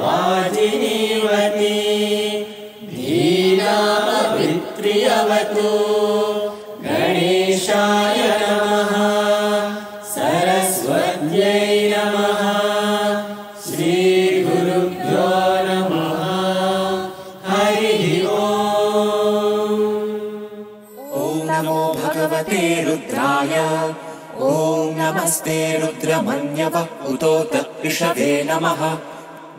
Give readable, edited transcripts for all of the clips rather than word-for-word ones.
वाजिनीवती धीनामभित्र्यवतु गणेशाय नमः सरस्वत्यै नमः श्रीगुरुभ्यो नमः हरिः ओम्। ॐ नमो भगवते रुद्राय ॐ नमस्ते रुद्रमन्यव उतोत विषवे नमः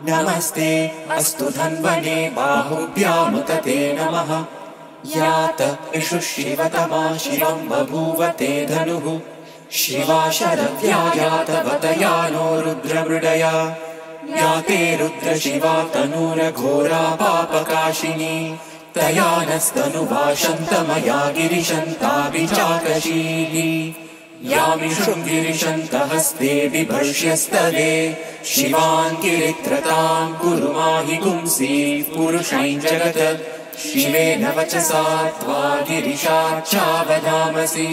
नमस्ते अस्तु धन्वने बाहुभ्यामुतते नमः यात इषु शिवतमा शिवं बभूव ते धनुः शिवा शरव्या यातवतया नो रुद्रमृडया याते रुद्रशिवा तनूरघोरा पापकाशिनी तया नस्तनुवाशन्तमया गिरिशन्ताभिचाकशीली यामि शृङ्गिरिशन्तहस्ते बिभर्ष्यस्तवे शिवान् गिरित्रतां कुरु माहि पुंसि पुरुषैं जगत् शिवेन वचसा त्वा गिरिशाच्चावदामसि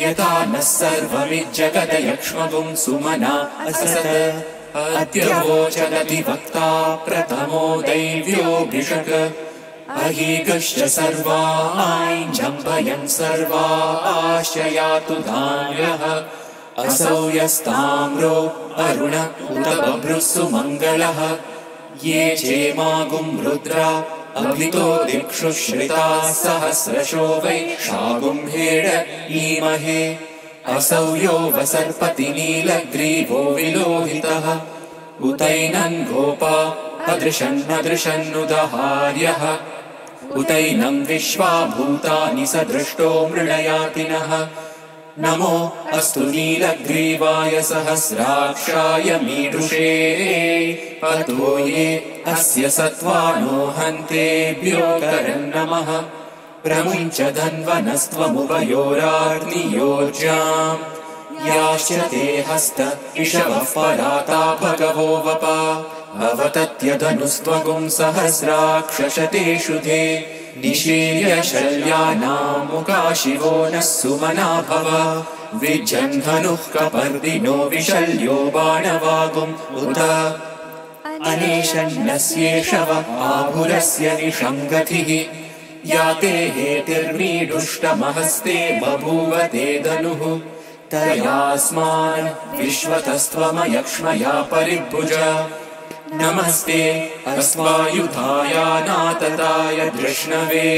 यथा नः सर्वमिज्जगदयक्ष्मगुं सुमना अससत् अद्य वोचदधिवक्ता प्रथमो दैव्योऽभिषक् अहीगश्च सर्वा ऐञ्जम्भयन् सर्वा आश्रयातु धान्यः असौ यस्ताम्रो अरुण उत बभ्रुः सुमङ्गलः ये चेमागुं रुद्रा अभितो दिक्षु श्रिताः सहस्रशो वै शागुम्भेड ईमहे असौ यो वसर्पति नीलग्रीवो विलोहितः उतैनन् गोपा अदृशन्नदृशन्नुदहार्यः उतैनं विश्वा भूतानि स दृष्टो मृडयातिनः नमो अस्तु नीलग्रीवाय सहस्राक्षाय मीडुषे अतो ये अस्य सत्त्वानो हन्तेभ्यो करन्नमः प्रमुञ्च धन्वनस्त्वमुभयोराग्नियोर्जाम् याश्च ते हस्त इषवः पराता भगवो वपा अवतत्यधनुस्त्वगुं सहस्राक्षशतेषु ते निशीर्य शल्यानां मुखा शिवो नः सुमना भव विजन्धनुः कपर्दिनो विशल्यो बाणवागुम् उत अनेशन्नस्येषव आभुरस्य निषङ्गतिः याते हेतिर्मीडुष्टमहस्ते बभूव ते धनुः तयास्मान् विश्वतस्त्वमयक्ष्मया परिभुज नमस्ते अस्वायुधायानातताय धृष्णवे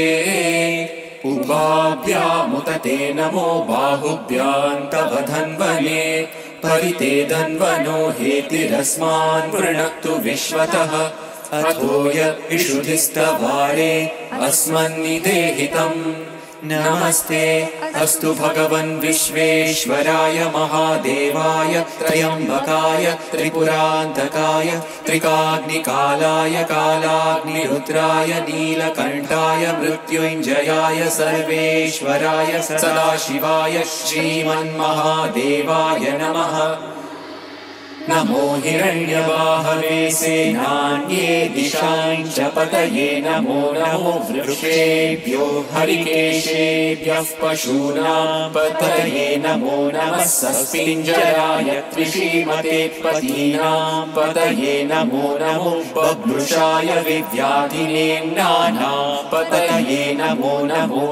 उभाभ्यामुतते नमो बाहुभ्यां तव धन्वने परिते धन्वनो हेतिरस्मान् वृणक्तु विश्वतः अथो य इषुधिस्तवारे अस्मन्निदेहितम् नमस्ते अस्तु भगवन् विश्वेश्वराय महादेवाय त्रयम्बकाय त्रिपुरान्तकाय त्रिकाग्निकालाय कालाग्निरुद्राय नीलकण्ठाय मृत्युञ्जयाय सर्वेश्वराय सदाशिवाय श्रीमन्महादेवाय नमः नमो हिरण्यबाहवे सेनान्ये दिशाञ्च पतये नमो नमो वृक्षेभ्यो हरिकेशेभ्यः पशूनां पतये नमो नमः सस्पिञ्जराय त्रिशीमते पतीनां पतये नमो नमो बभ्रुषाय विव्याधिनेन्नानां पतये नमो नमो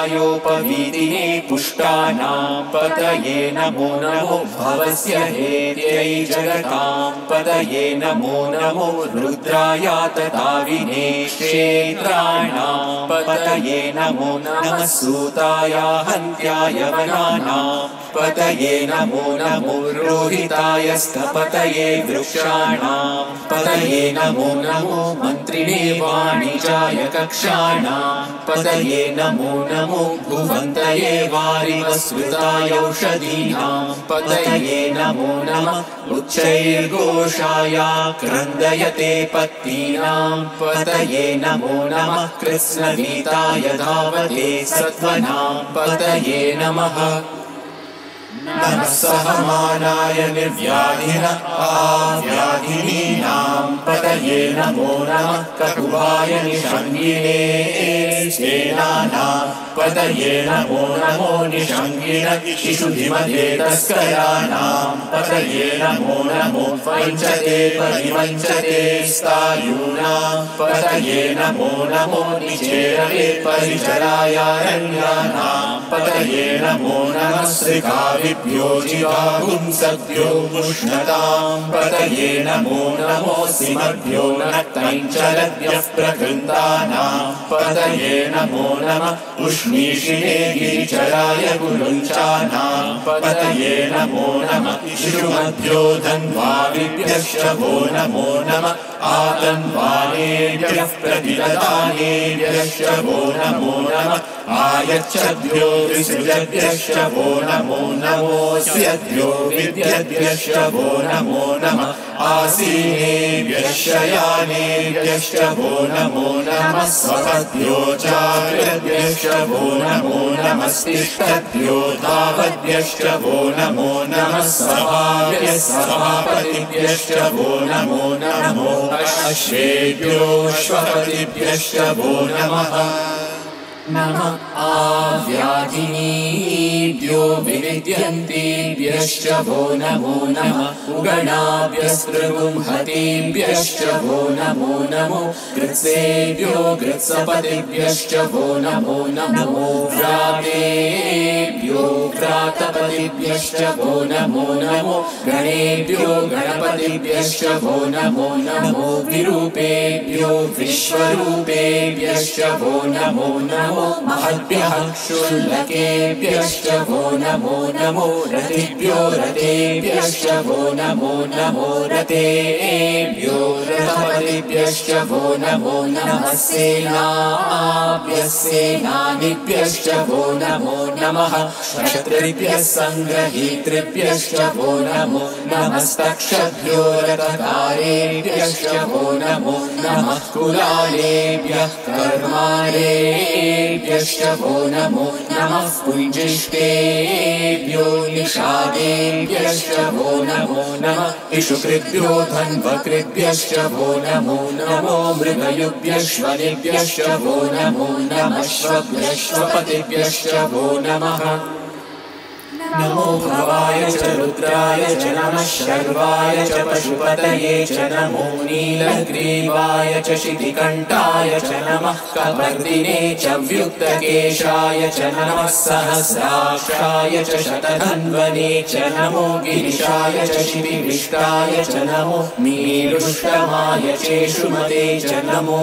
हरिकेशायोपवीतिने पुष्टानां पतये नमो नमो भवस्य हेत्यै जगतां पतये नमो नमो रुद्रायातताविने क्षेत्राणां पतये नमो नमः सूताय हन्त्याय वनानां पतये नमो नमो रोहिताय स्थपतये वृक्षाणां पतये नमो नमो मन्त्रिणे वाणिजाय कक्षाणां पतये नमो नमो भुवन्तये वारिवस्कृताय औषधीनां पतये नमो नमः उच्चैर्घोषाय क्रन्दयते पत्नीनां पतये नमो नमः कृत्स्नवीताय धावते सत्त्वनां पतये नमः नमः सहमानाय निर्व्याधिन आव्याधिनीनां पतये नमो नमः ककुभाय निषङ्गिणे सेनानां पतये नमो नमो निषङ्गिण इषुधिमते तस्कराणां पतये नमो नमो वञ्चते परिवञ्चते स्थायूनां पतये नमो नमो निचेरवे परिचरायारण्यानां पतये नमो नमः श्रिकाविभ्यो जिगागुंसभ्यो उष्णतां पतये नमो नमो सिमभ्यो नक्तञ्चलभ्यः प्रकृन्तानां पतये नमो नमः उष्णीषिणे गिरिचराय गुरुञ्चानां पतये नमो नमः शिशुमभ्यो धन्वाविभ्यश्च वो नमो नमः आतन्वानेभ्यः प्रतिददानेभ्यश्च वो नमो नमः आयच्छद्भ्यो विसृजभ्यश्च वो नमो नमोऽस्यभ्यो विद्यभ्यश्च वो नमो नमः आसीनेभ्यश्च यानेभ्यश्च वो नमो नमः स्वपद्भ्यो चाग्रभ्यश्च वो नमो नमस्तिष्ठद्भ्यो धावद्भ्यश्च वो नमो नमः सभाभ्यः सभापतिभ्यश्च वो नमो नमो अश्वेभ्यो श्वपतिभ्यश्च वो नमः नमः आव्याधिनीभ्यो विविद्यन्तेभ्यश्च वो नमो नमः उगणाभ्यस्त्रिगुंहतेभ्यश्च वो नमो नमो कृत्सेभ्यो कृत्सपतिभ्यश्च वो नमो नमो व्रातेभ्यो व्रातपतिभ्यश्च वो नमो नमो गणेभ्यो गणपतिभ्यश्च वो नमो नमो विरूपेभ्यो विश्वरूपेभ्यश्च वो नमो नमो महद्भ्यः क्षुल्लकेभ्यश्च वो नमो नमो रतिभ्यो रतेभ्यश्च वो नमो नमो रतेभ्यो रथपतिभ्यश्च वो नमो नमः सेनाभ्यः सेनानिभ्यश्च वो नमो नमः क्षत्रिभ्यः सङ्ग्रहीतृभ्यश्च वो नमो नमस्तक्षभ्यो रथकारेभ्यश्च वो नमो नमः कुलालेभ्यः कर्मारेभ्यश्च वो नमो नमः पुञ्जिष्टेभ्यो निषादेभ्यश्च वो नमो नमः इषुकृभ्यो धन्वकृभ्यश्च वो नमो नमो मृगयुभ्यश्वनेभ्यश्च वो नमो नमः श्वभ्यश्वपतिभ्यश्च वो नमः नमो भवाय च रुद्राय च नमः शर्वाय च पशुपतये च नमो नीलग्रीवाय च शितिकण्ठाय च नमः कपर्दिने च व्युक्तकेशाय च नमः सहस्राक्षाय च शतधन्वने च नमो गिरिशाय च शितिविष्टाय च नमो मीरुष्टमाय चेषुमते च नमो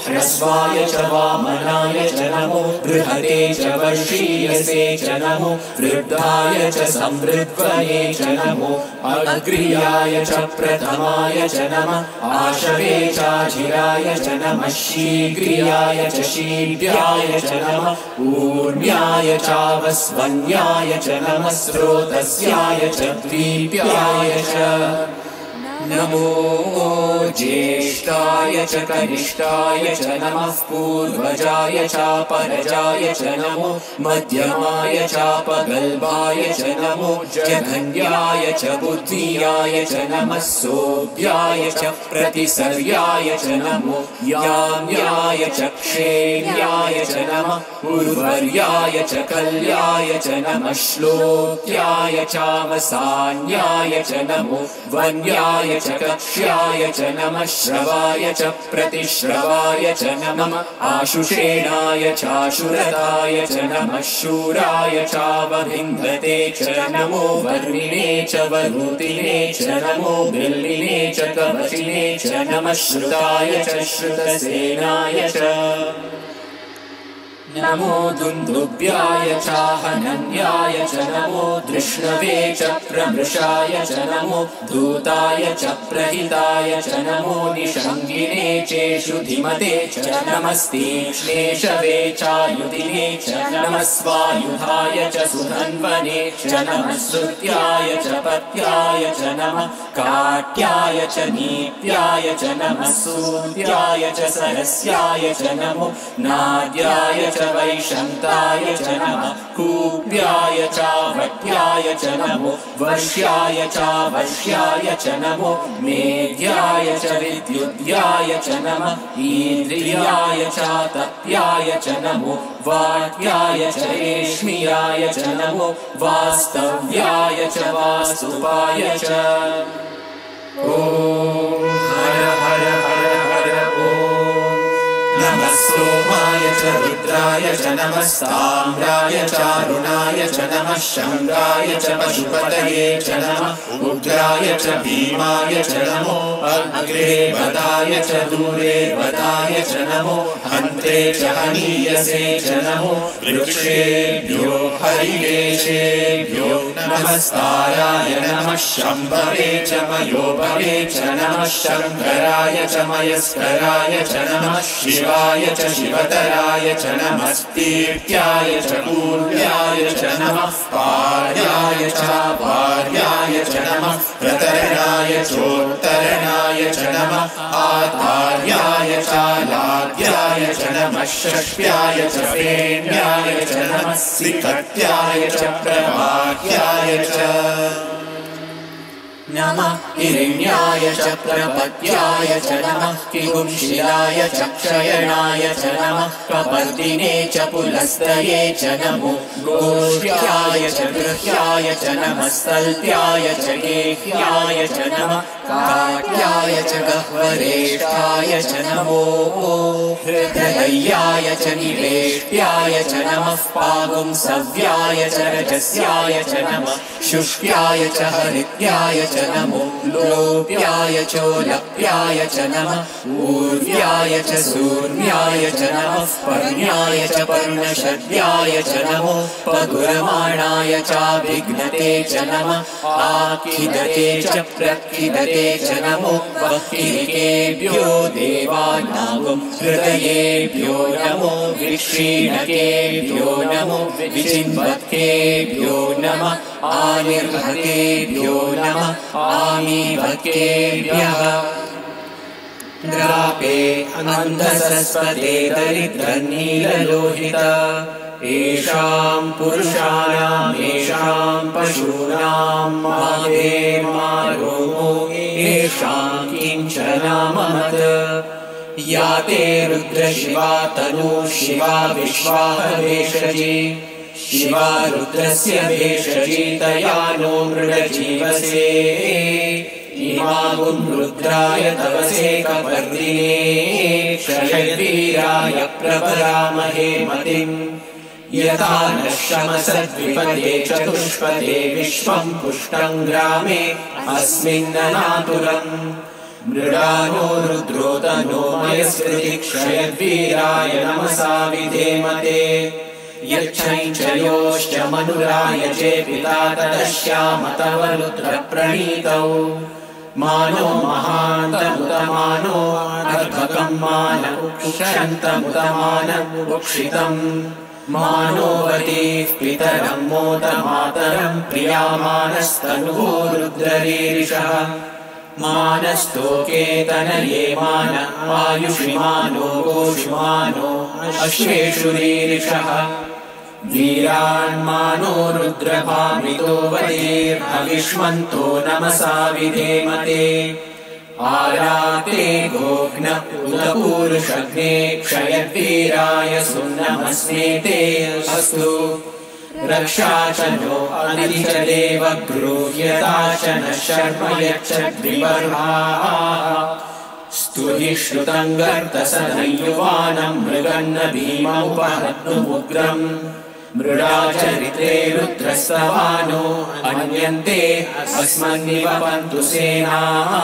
ह्रस्वाय च वामनाय च नमो बृहते च वर्षीयसे च नमो वृद्धाय च संवृद्वये च नमो अग्र्याय च प्रथमाय च नमः आशवे चाजिराय च नमः शीघ्रियाय च शीघ्राय च नमः ऊर्म्याय चावस्वन्याय च नमः स्रोतस्याय च द्वीप्याय च नमो ज्येष्ठाय च कनिष्ठाय च नमः पूर्वजाय चापरजाय च नमो मध्यमाय चापगल्भाय च नमो जघन्याय च बुद्धियाय च नमः सोऽभ्याय च प्रतिसर्याय च नमो याम्याय च क्षेम्याय च नमः उर्वर्याय च कल्याय च नमः श्लोक्याय चावसान्याय च नमो वन्याय च कक्ष्याय च नमः श्रवाय च प्रतिश्रवाय च नमः आशुषेणाय चाशुरताय च नमः शूराय चावभिन्धते च नमो वर्णिने च वरूतिने च नमो बिल्लिने च कवचिने च नमः श्रुताय च श्रुतसेनाय च नमो दुन्दुभ्याय चाहनन्याय च नमो धृष्णवे च प्रमृषाय च नमो धूताय च प्रहिताय च नमो निषङ्गिने चेषु धिमते च नमस्तीक्ष्णेशवे चायुधिने च नमः स्वायुधाय च सुधन्वने च नमः श्रुत्याय च पत्याय च नमः काट्याय च नीत्याय च नमः सूर्याय च सरस्याय च नमो नाद्याय च वैशन्ताय च नमः कूप्याय चावट्याय च नमो वर्ष्याय चावर्ष्याय च नमो मेध्याय च विद्युद्याय च नमः ईन्द्रियाय चातप्याय च नमो वाट्याय च रेश्मियाय च नमो वास्तव्याय च वास्तुपाय च ॐ हर हर हर हर ॐ नमः सोमाय च रुद्राय च नमः साम्राय चारुणाय च नमः शम्राय च पशुपतये च नमः उग्राय च भीमाय च नमो अग्रे वदाय च दूरे वदाय च नमो हन्त्रे च हनीयसे च नमो वृक्षेभ्यो हरिकेशेभ्यो नमस्काराय नमः शम्भवे च मयोभवे च नमः शङ्कराय च मयस्कराय च नमः शिवाय च शिवतराय च नमस्तीर्त्याय च पूर्व्याय च नमः पार्याय च पार्याय च नमः प्रतरणाय चोत्तरणाय च नमः आधार्याय च लाद्याय च नमः षष्ट्याय च फेन्याय च नमः सिकट्याय च प्रवाह्याय च नमः हिरण्याय च प्रपत्याय च नमः किगुंशिलाय च क्षयणाय च नमः कपर्दिने च पुलस्तये च नमो गोष्ठ्याय च गृह्याय च नमः सल्प्याय च गेह्याय च नमः काट्याय च गह्वरेष्ठाय च नमो हृदयाय च निवेष्ट्याय च नमः पागुंसव्याय च रजस्याय च नमः शुष्क्याय च हरित्याय च नमो लोप्याय चोलप्याय च नमः ऊर्व्याय च सूर्याय च नमः पर्ण्याय च पर्णशद्याय च नमो पगुरमाणाय चाभिघ्नते च नमः आखिदते च प्रखिदते च नमो वक्किरिकेभ्यो देवानागुं हृदयेभ्यो नमो विक्षीणकेभ्यो नमो विचिन्वत्केभ्यो नमः आनिर्भकेभ्यो नमः आमीभकेभ्यः द्रापे अन्धसस्पते दरिद्रनीललोहित येषां पुरुषाणाम् येषां पशूनां मादेर्मारोमो येषां किञ्चनाममत् या ते रुद्रशिवा तनु शिवा विश्वाहवेशजी शिवा रुद्रस्य भेषजी तया नो मृडजीवसे इमागुं रुद्राय तवसे कपर्दिने क्षयवीराय प्रभरामहे मतिम् यथा नः शमसद्विपदे चतुष्पदे विश्वं पुष्टं ग्रामे अस्मिन्ननातुरम् मृडानो रुद्रोतनो मयस्कृति क्षयवीराय नमसा विधेमते यच्छञ्चयोश्च मनुराय चेपिता तदश्याम तव रुद्रप्रणीतौ मानो महान्तमुतमानो अर्भकम् मानमुक्षन्तमुतमानम् उक्षितम् मानोवतीः पितरम् मोदमातरम् प्रियामानस्तनुवो रुद्ररीरिषः मानस्तोकेतनये मान आयुषिमानो गोषुमानो अश्वेषु रीरिषः वीरान्मानो रुद्रभामितो वदेर्हविष्मन्तो नमसा विधेमते आराते गोघ्न उदपूरुषग्ने क्षयद्वीराय सुन्नमस्मेते अस्तु रक्षा च नो अनिति च देव गृह्यता च नः शर्म यच्छद्विबर्हाः स्तुहि श्रुतं गर्तसदयुवानं मृगन्न भीममुपहत्नुमुग्रम् मृडा चरित्रे रुद्रस्तवानो अन्यन्ते अस्मन्निवपन्तु सेनाः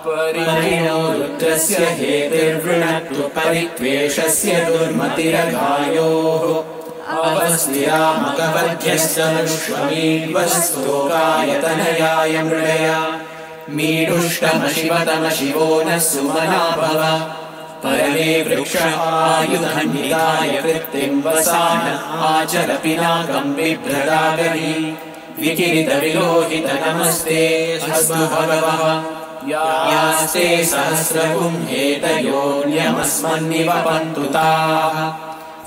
परिणो रुद्रस्य हेतिर्वृणत्तु परित्वेषस्य दुर्मतिरघायोः अवस्त्यामकवध्यस्तनुष्वमीड्वस्तोकायतनयाय मृडया मीडुष्टमशिवतमशिवो नः सुमना भव परमे वृक्ष आयुधन्विताय कृत्तिम् वसान आचर पिनाकम् बिभ्रदागहि विकिरितविलोहित नमस्ते अस्तु भगवः यास्ते सहस्रगुं हेतयोऽन्यमस्मन्निवपन्तु ताः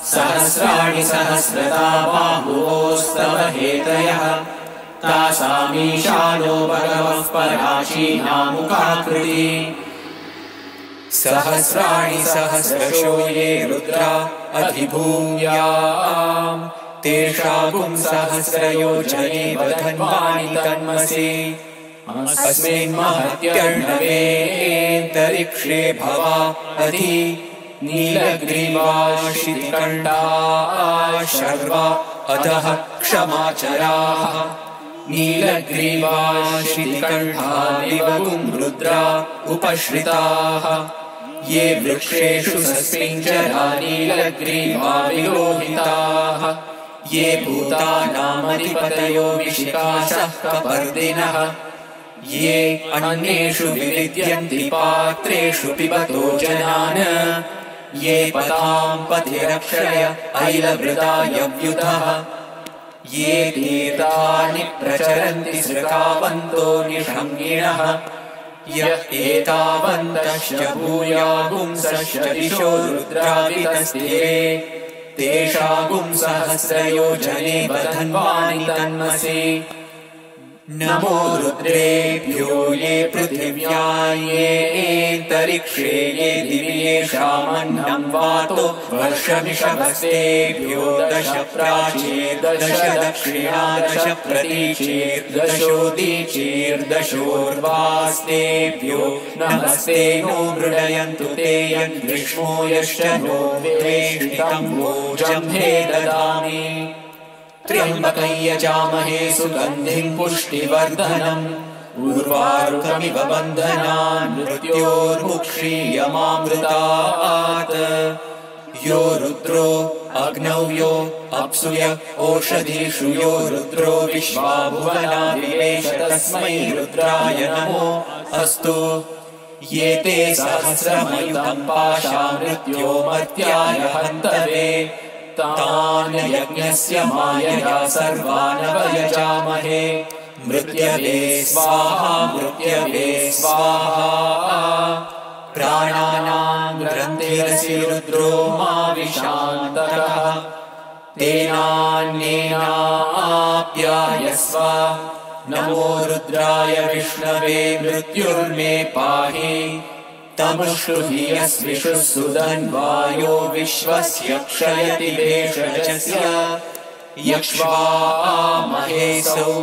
सहस्राणि सहस्रता बाहुवोस्तव हेतयः तासामीशानो भगवः पराशीनामुखाकृति सहस्राणि सहस्रशो ये रुद्रा अधिभूम्याम् तेषागुं सहस्रयोजने वधन्वानि तन्मसि अस्मिन्महत्यर्णवेऽन्तरिक्षे भवा अधि नीलग्रीवाशितिकण्ठा शर्वा अधः क्षमाचराः नीलग्रीवाशितिकण्ठा दिवगुं रुद्रा उपश्रिताः ये वृक्षेषु सस्मिञ्जरा नीलग्रीवा विलोहिताः ये भूतानामधिपतयो विशिखासः कपर्दिनः ये अन्येषु विविद्यन्ति पात्रेषु पिबतो जनान् ये पतां पथिरक्षय ऐलवृतायव्युधः ये तीर्थानि प्रचरन्ति सृकावन्तो निषङ्गिणः य एतावन्तश्च भूयागुंसश्च दिशो रुद्रावितस्थिरे तेषागुं सहस्रयोजने वधन्वानि तन्मसि नमो रुद्रेभ्यो ये पृथिव्या येऽन्तरिक्षे ये दिवि येषामन्नं वातो वर्षमिषभस्तेभ्यो दश प्राचीर्दश दक्षिणा दश प्रतीचीर्दशोदीचीर्दशोर्वास्तेभ्यो नमस्ते नो मृडयन्तु ते यद्विष्णो यश्च नो वेष्टितं भोजम्भे ददामि त्र्यम्बकं यजामहे सुगन्धिं पुष्टिवर्धनम् उर्वारुकमिव बन्धनान् मृत्योर्मुक्षीयमामृतात् यो रुद्रो अग्नौ यो अप्सुय ओषधीषु यो रुद्रो विश्वा भुवना विवेश तस्मै रुद्राय नमो अस्तु ये ते सहस्रमयुतं पाशा मृत्यो मर्त्याय हन्तवे तान् यज्ञस्य मायया सर्वानवयजामहे मृत्यवे स्वाहा मृत्यवे स्वाहा प्राणानां ग्रन्थिरसि रुद्रो मा विशान्तकः तेनान्येनाप्यायस्व नमो रुद्राय विष्णवे मृत्युर्मे पाहि तमुष्टुहि यस्विषु सुधन्वायो विश्वस्य क्षयति भेषजस्य यक्ष्वामहेसौ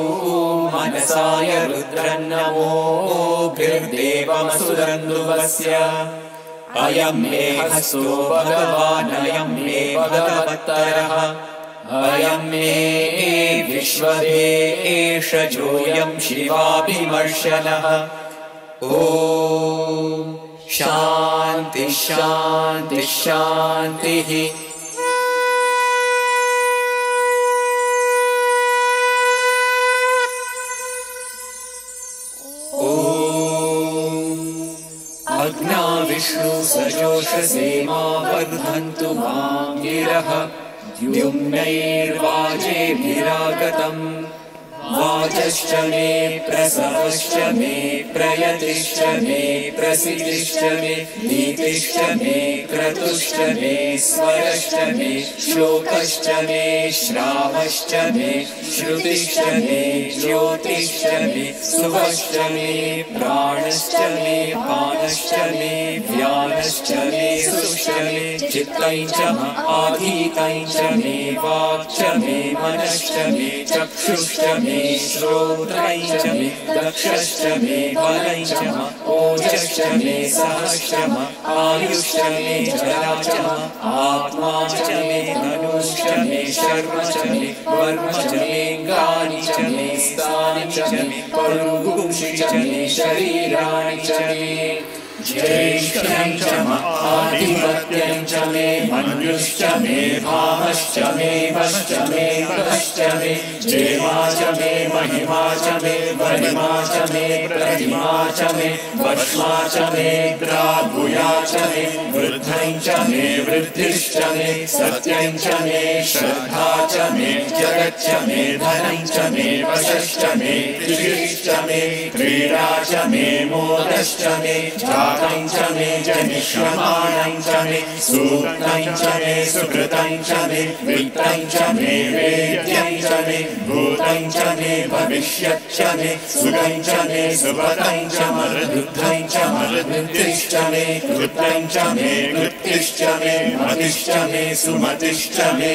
मनसाय रुद्रन्नमोभिर्देवमसुरन्दुवस्य अयं मे हस्तो भगवानयं मे भगवत्तरः अयं मे विश्वदेशजोऽयं शिवाभिमर्शनः ॐ शान्ति शान्ति शान्तिः अग्ना विष्णु सजोषसे मा वर्धन्तु मां गिरः द्युम्नैर्वाजेभिरागतम् वाजश्च मे प्रसवश्च मे प्रयतिश्च मे प्रसिद्धिश्च मे नीतिश्च मे क्रतुश्च मे स्वरश्च मे श्लोकश्च मे श्रावश्च मे श्रुतिश्च मे ज्योतिश्च मे सुवश्च मे प्राणश्च मे पानश्च मे व्यानश्च मे सुश्च मे चित्तं च आधीतं च मे वाक् च मे मनश्च मे चक्षुश्च मे श्रोत्रं च मे दक्षश्च मे बलं च ओजश्च मे सहश्च आयुश्च मे जरा च आत्मा च मे धनुश्च मे शर्म च मे वर्म च मेऽङ्गानि च मे स्थानि च मे परुगुंषि च मे शरीराणि च मे ज्येष्ठं च आधिपत्यं च मे मन्युश्च मे भामश्च मे वश्च मे वश्च मे जेमा च मे महिमा च मे वरिमा च मे प्रतिमा च मे वश्मा च मे द्रागुया च मे वृद्धं च मे वृद्धिश्च मे सत्यं च मे श्रद्धा च मे जगच्च मे धनं च मे वशश्च मे कृषिश्च मे क्रीडा च मे मोदश्च मे जातं च मे जनिष्यमाणं च मे सूक्तं च मे सुकृतं च मे वित्तं च मे वेद्यं च मे भूतं च मे भविष्यत् च मे सुखं च मे सुपदं च मरुद्धं च मरुद्धिश्च मे कृतं च मे कृत्तिश्च मे मतिश्च मे सुमतिश्च मे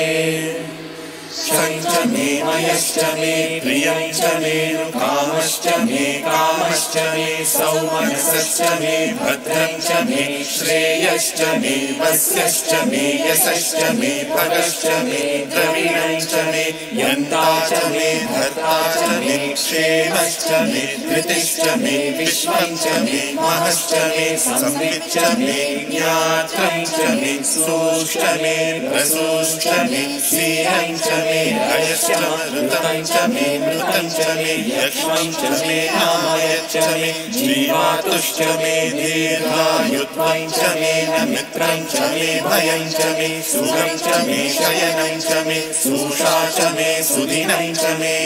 शञ्च मे मयश्च मे प्रियं च मे कामश्च मे कामश्च मे सौमनसश्च मे भद्रं च मे श्रेयश्च मे वस्यश्च मे यशश्च मे भगश्च मे द्रविणं च मे यन्ता च मे भर्ता च मे क्षेमश्च मे धृतिश्च मे विश्वं च मे महश्च मे संविच्च मे ज्ञात्रं च मे सूश्च मे रसूश्च मे क्षीरं च मे रयश्च मृतं च मे मृतं च मे यक्ष्मं च मे नामयच्च मे जीवातुश्च मे दीर्घायुत्वं च मे नमित्रं च मे भयं च मे सुखं च मे शयनं च मे सुषा च मे सुदिनं च मे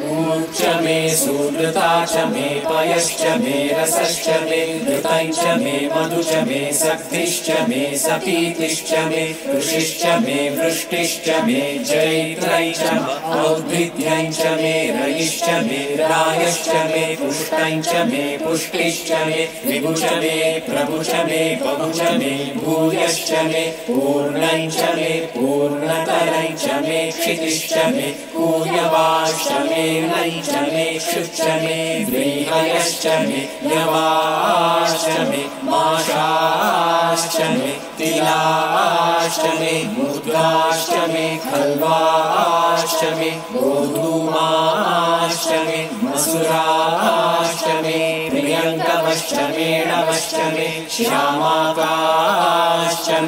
ऊर्च मे सुकृता च मे पयश्च मे रसश्च मे घृतं च मे मधु च मे सक्तिश्च मे सपीतिश्च मे ऋषिश्च मे वृष्टिश्च मे जैत्रं च औद्भिद्यं च मे रयिश्च मे रायश्च मे पुष्टं च मे पुष्टिश्च मे विभु च मे प्रभु च मे बहु च मे भूयश्च मे पूर्णं च मे पूर्णतरं च मे क्षितिश्च मे कूयवाश्च मे नयि च मे क्षुच्च मे व्रीहयश्च मे यवाश्च मे माशाश्च मे तिलाश्च मे मुद्गाश्च मे खल्वाश्च मे गोधूमाश्च मे मसुराश्च मे प्रियङ्कवश्च मे नवश्च मे श्यामाकाश्च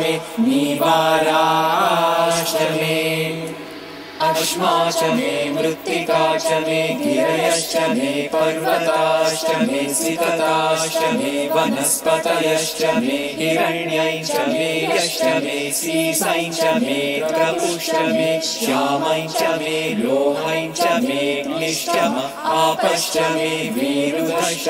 मे नीवाराश्च मे अश्मा च मे मृत्तिका च मे गिरयश्च मे पर्वताश्च मे सिकताश्च मे वनस्पतयश्च मे हिरण्यं च मे यश्च मे सीसं च मे प्रपुश्च मे श्यामं च मे लोहं च मे क्लिश्च आपश्च मे वीरुधश्च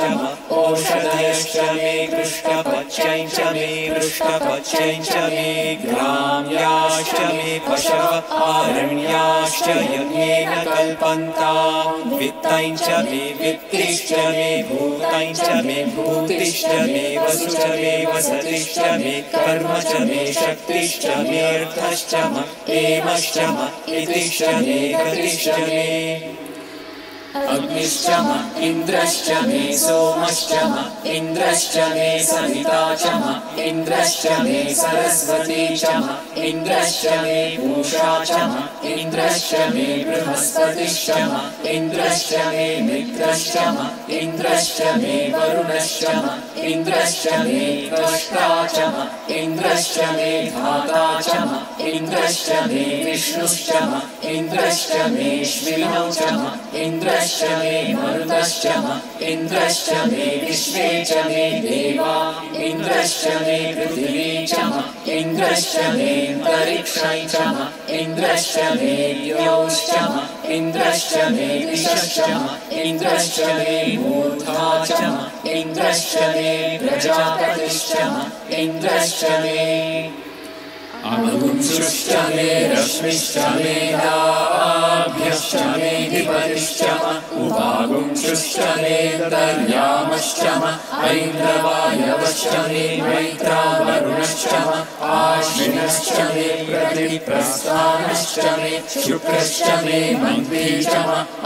ओषधयश्च मे कृष्णपच्यं च मे पृष्ठपच्यं च मे ग्राम्याश्च मे पशव आरण्याश्च यज्ञेन कल्पन्ताम् वित्तं च मे वित्तिश्च मे भूतं च मे भूतिश्च मे वसु च मे वसतिश्च मे कर्म च मे शक्तिश्च मे अर्थश्च एमश्च इतिश्च मे गतिश्च मे अग्निश्च इन्द्रश्च मे सोमश्च इन्द्रश्च मे सविता च इन्द्रश्च मे सरस्वती च इन्द्रश्च मे पूषा च इन्द्रश्च मे बृहस्पतिश्च इन्द्रश्च मे मित्रश्च इन्द्रश्च मे वरुणश्च इन्द्रश्च मे त्वष्टा च इन्द्रश्च मे धाता च इन्द्रश्च मे विष्णुश्च इन्द्रश्च मे श्विनौ च इन्द्रश्च मे मरुतश्च इन्द्रश्च मे विश्वे च मे देवा इन्द्रश्च मे पृथिवी च इन्द्रश्च मेऽन्तरिक्षं च इन्द्रश्च मे द्यौश्च इन्द्रश्च मे दिशश्च इन्द्रश्च मे मूर्धा च इन्द्रश्च मे प्रजापतिश्च इन्द्रश्च मे अग्निश्च मे रश्मिश्च मे लाभ्यश्च मे अधिपतिश्च उपागुंश्च मे दर्यामश्च ऐन्द्रवायवश्च मे मैत्रावरुणश्च आश्विनश्च मे प्रतिप्रस्थानश्च मे शुक्रश्च मे मन्त्री च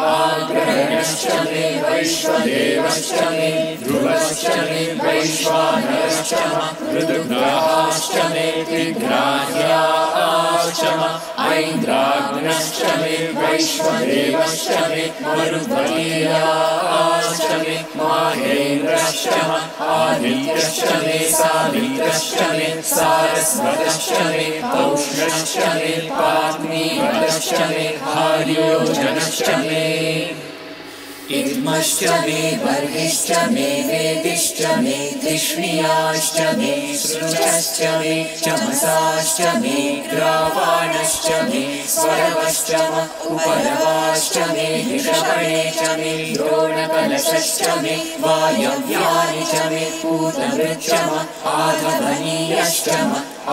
आग्रहणश्च मे वैश्वदेवश्च मे ध्रुवश्च मे वैश्वानरश्च ऋतुग्रहाश्च मे विग्राह्याश्च ऐन्द्राग्नश्च मे वैश्वदेवश्च मे मरुद्गीयाश्च मे माहेन्द्रश्च आदित्यश्च मे सावित्रश्च मे सारस्वतश्च मे पौष्णश्च मे पात्नीवतश्च मे हार्योजनश्च मे इद्मश्च मे बर्हिश्च मे वेदिश्च मे धिष्णियाश्च मे सृजश्च मे चमसाश्च मे ग्रावाणश्च मे स्वरवश्च उपरवाश्च मे ऋषभणे च मे द्रोणकलशश्च मे वायव्यानि च मे पूतवृच्च आधवनीयश्च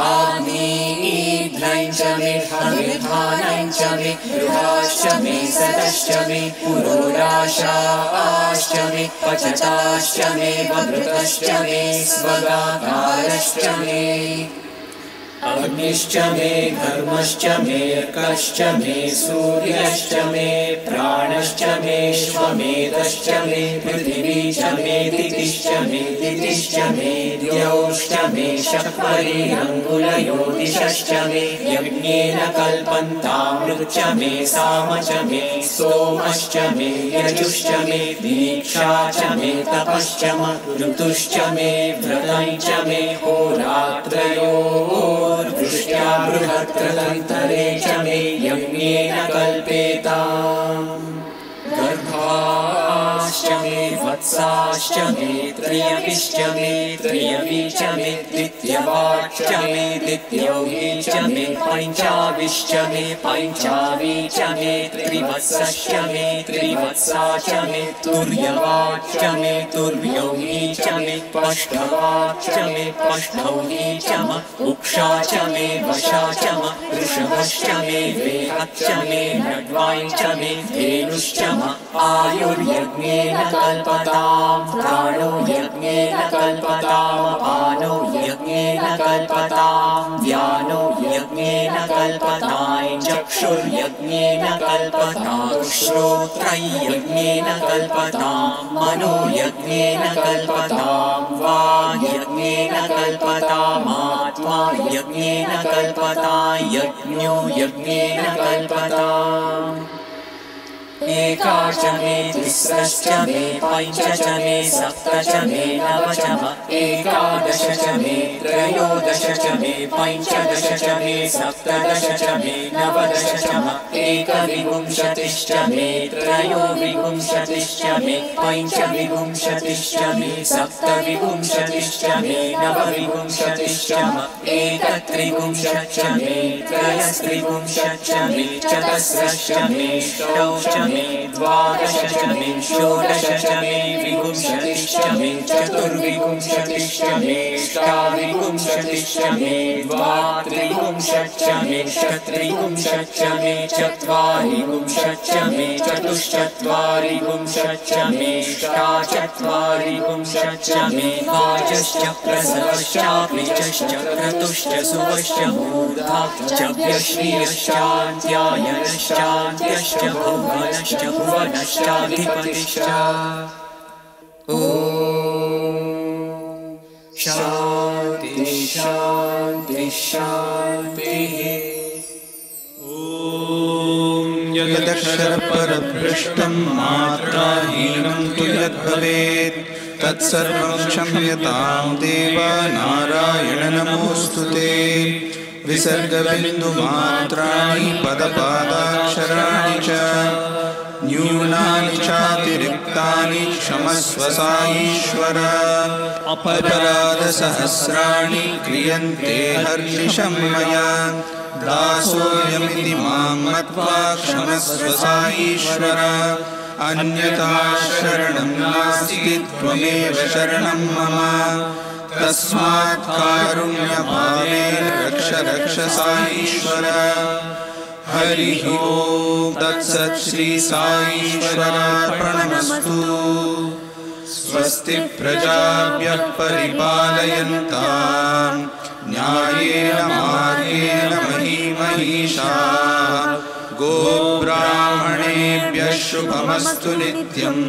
आग्नेयीध्रं च मे हविर्धानं च मे गृहाश्च मे सदश्च मे पुरोडाशाश्च मे पचताश्च मे वभृतश्च मे स्वगाकारश्च मे अग्निश्च मे धर्मश्च मेऽर्कश्च मे सूर्यश्च मे प्राणश्च मे श्वमेधश्च मे पृथिवी च मे दितिश्च मे दितिश्च मे द्यौश्च मे शक्वरीरङ्गुलयोदिशश्च मे यज्ञेन कल्पन्तामृच्च मे साम च मे सोमश्च मे यजुश्च मे दीक्षा च मे तपश्च ऋतुश्च मे व्रतं च मे होरात्रयोः दृष्ट्या बृहत्कृतन्तरे च मे यज्ञेन कल्पेताम् गर्भाश्च मे वत्साश्च मे त्रयविश्च मे त्रयवी च मे द्वितीयवाक्च मे द्वितीयौही च मे पञ्चाविश्च मे पञ्चावी च मे त्रिवत्सश्च मे त्रिवत्सा च मे तुर्यवाक्च मे तुर्यौही च मे पष्ठवाक्च मे पष्ठौही च उक्षा च मे वशा च वृषभश्च मे वेहश्च मे नड्वां च मे धेनुश्च आयुर्यज्ञेन कल्पताम् प्राणो यज्ञेन कल्पताम् अपानो यज्ञेन कल्पताम् व्यानो यज्ञेन कल्पताम् चक्षुर्यज्ञेन कल्पताम् श्रोत्रं यज्ञेन कल्पताम् मनो यज्ञेन कल्पताम् वाक् यज्ञेन कल्पताम् आत्मा यज्ञेन कल्पताम् यज्ञो यज्ञेन कल्पताम् एकाच मे तिस्रश्च मे पञ्च च मे सप्त च मे नव च एकादश च मे त्रयोदश च मे पञ्चदश च मे सप्तदश च मे नवदश च एकविंशतिश्च मे त्रयोविंशतिश्च मे पञ्चविंशतिश्च मे सप्तविंशतिश्च मे नवविंशतिश्च एकत्रिंशच्च मे त्रयस्त्रिंशच्च मे चतस्रश्च मे षोडश मे द्वादश च मे षोडश च मे विंशतिश्च मे चतुर्विंशतिश्च मे अष्टाविंशतिश्च मे द्वात्रिंशच्च मे षट्त्रिंशच्च मे चत्वारिंशच्च मे चतुश्चत्वारिंशच्च मे अष्टाचत्वारिंशच्च मे वाजश्च प्रसवश्चापि च क्रतुश्च सुवश्च मूर्धाश्च व्यश्रियश्चान्त्यायनश्चान्त्यश्च भुवनश्च भुवनश्चाधिपतिश्च ॐ शान्ति शान्ति शान्तिः ॐ यदक्षरपरभ्रष्टं मात्राहीनं तु यद्भवेत् तत्सर्वं क्षम्यतां देव नारायण नमोऽस्तु ते विसर्गबिन्दुमात्राणि पदपादाक्षराणि च न्यूनानि चातिरिक्तानि क्षमस्व साईश्वर अपराधसहस्राणि क्रियन्ते हर्निशं मया दासोऽयमिति मां मत्वा क्षमस्व साईश्वर अन्यथा शरणं नास्ति त्वमेव शरणं मम तस्मात् कारुण्यभावेन रक्ष रक्ष साईश्वर हरिः ॐ तत्सत् श्री साईश्वरार्पणमस्तु स्वस्ति प्रजाभ्यः परिपालयन्तां न्यायेन मार्गेण महीमहीषाः गोब्राह्मणेभ्यः शुभमस्तु नित्यम्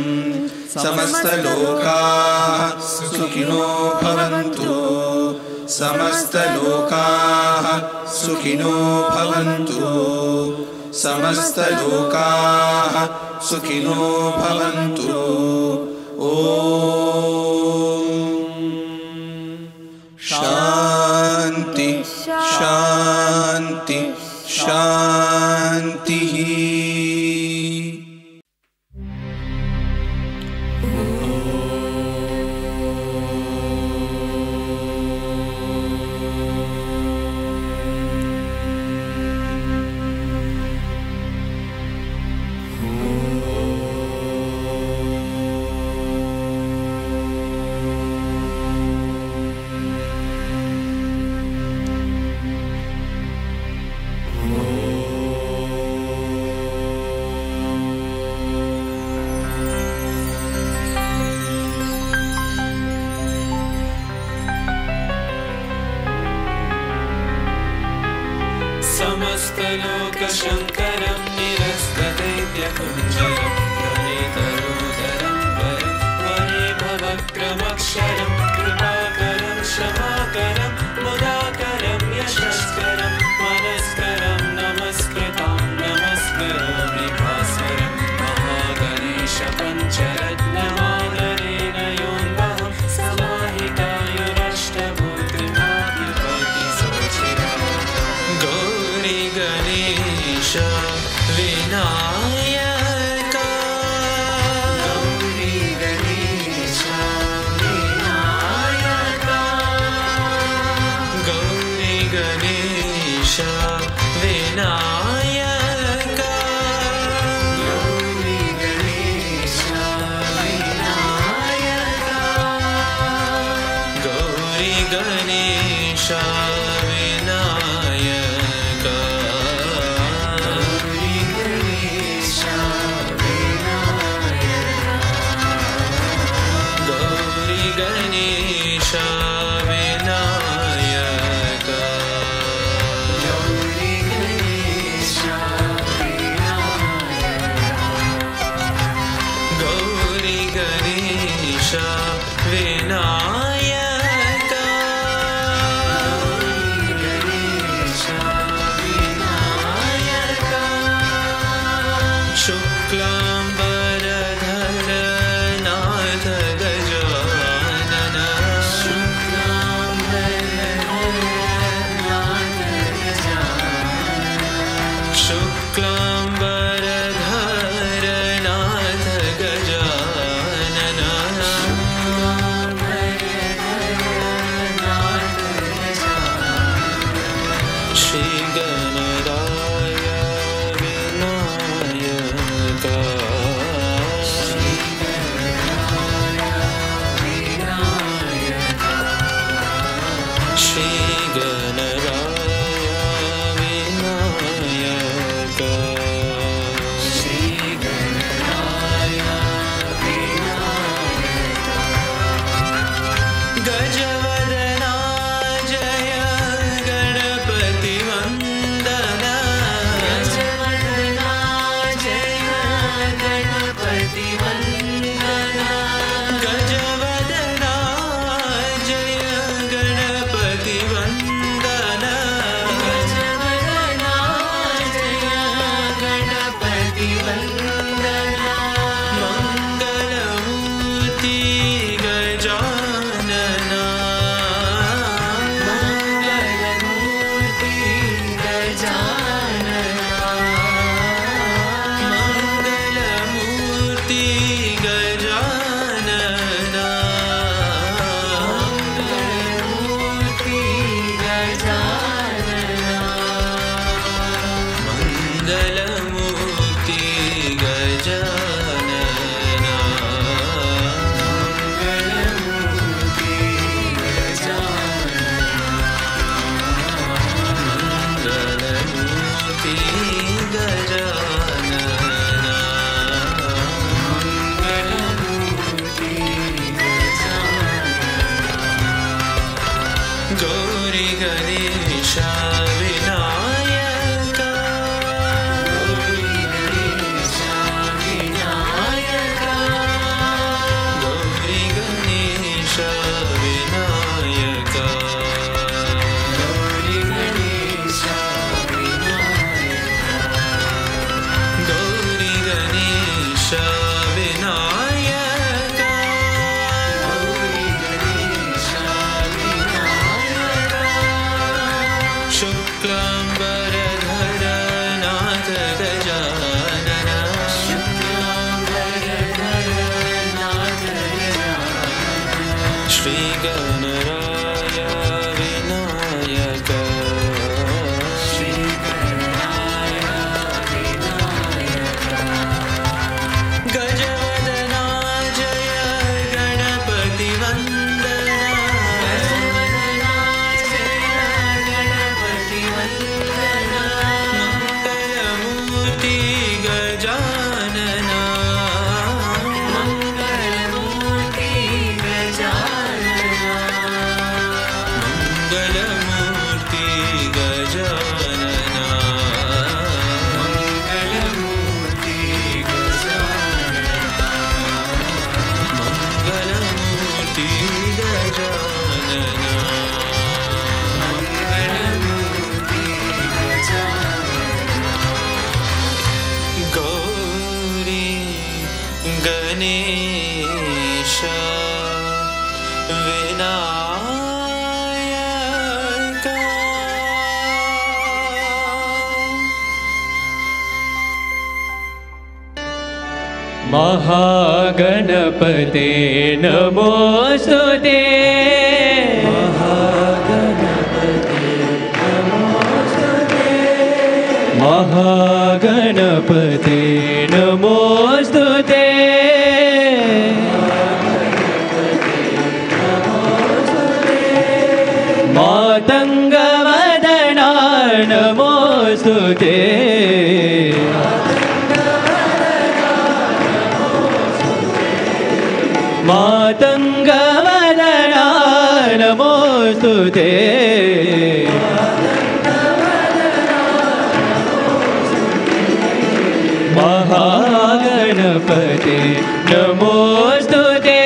समस्तलोकाः सुखिनो भवन्तु समस्तलोकाः सुखिनो भवन्तु समस्तलोकाः सुखिनो भवन्तु ॐ शान्ति शान्ति शान्तिः समस्तलोकशङ्करं निरस्तदैत्यकुञ्जरं प्रणेतरोदरं वरं वरे भवक्रमक्षरं कृपाकरं क्षमाकरं मुदाकरं यशस्करं मनस्करं नमस्कृतां नमस्करोमि भास्वरं महागणेश पञ्चरत्नमादरेण योऽन्वहं समाहितायुरष्टभूतिमाधिपतिसोचिरा गौरी गणेश विनायका गौरी गणेश विनायका गौरी गणेश विनायका गौरी गणेश विनायका गौरी गणेश विनायका गौरी गणेश विनायका गौरी गणेश विनायका गौरी गणेश विनायका गौरी गणेश विनायका शुक्लाम्बरधर नाथ गजानन शुक्लाम्बरधर नाथ गजानन श्री गणराय विनायका श्री गणराय विनायका गजवदना जय गणपति वन्दन गजवदना जय गणपति वन्दन गजवदना जय गणपति वन्दन गजवदना जय गणपति वन्दन मङ्गलमूर्ति गजानन मङ्गलमूर्ति गजानन मङ्गलमूर्ति गजानन मङ्गलमूर्ति गजानन मङ्गलमूर्ति गजानन मङ्गलमूर्ति गजानन मङ्गलमूर्ति गजानन मङ्गलमूर्ति गजानन गौरी गणेश विनायका गौरी गणेश विनायका गौरी गणेश विनायका गौरी गणेश विनायका गौरी गणेश विनायका गौरी गणेश विनायका शुक्ला महागणपते नमोस्तुते महागणपते नमोस्तुते मातङ्गवदना नमोस्तुते मातङ्गवदना नमोस्तुते महागणपते नमोस्तुते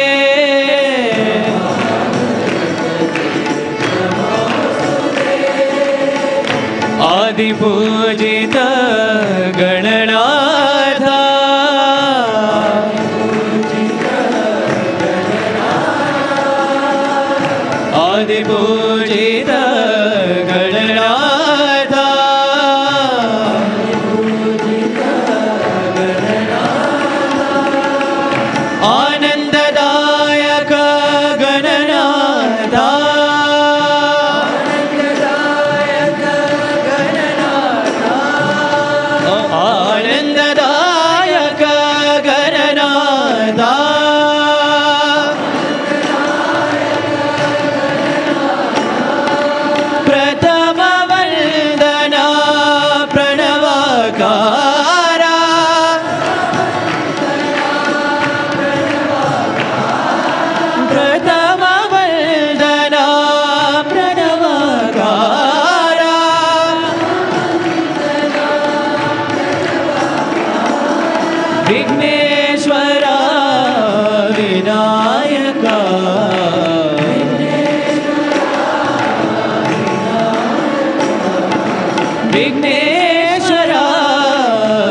आदिपूजित गणनाथ आदिपूजित गणनाथ आनन्ददायक गणनाथ आनन्ददायक गणनाथ प्रथम वन्दना प्रणवकारा प्रथम वन्दना प्रणवकारा विघ्नेश्वर विनायक विघ्नेश्वर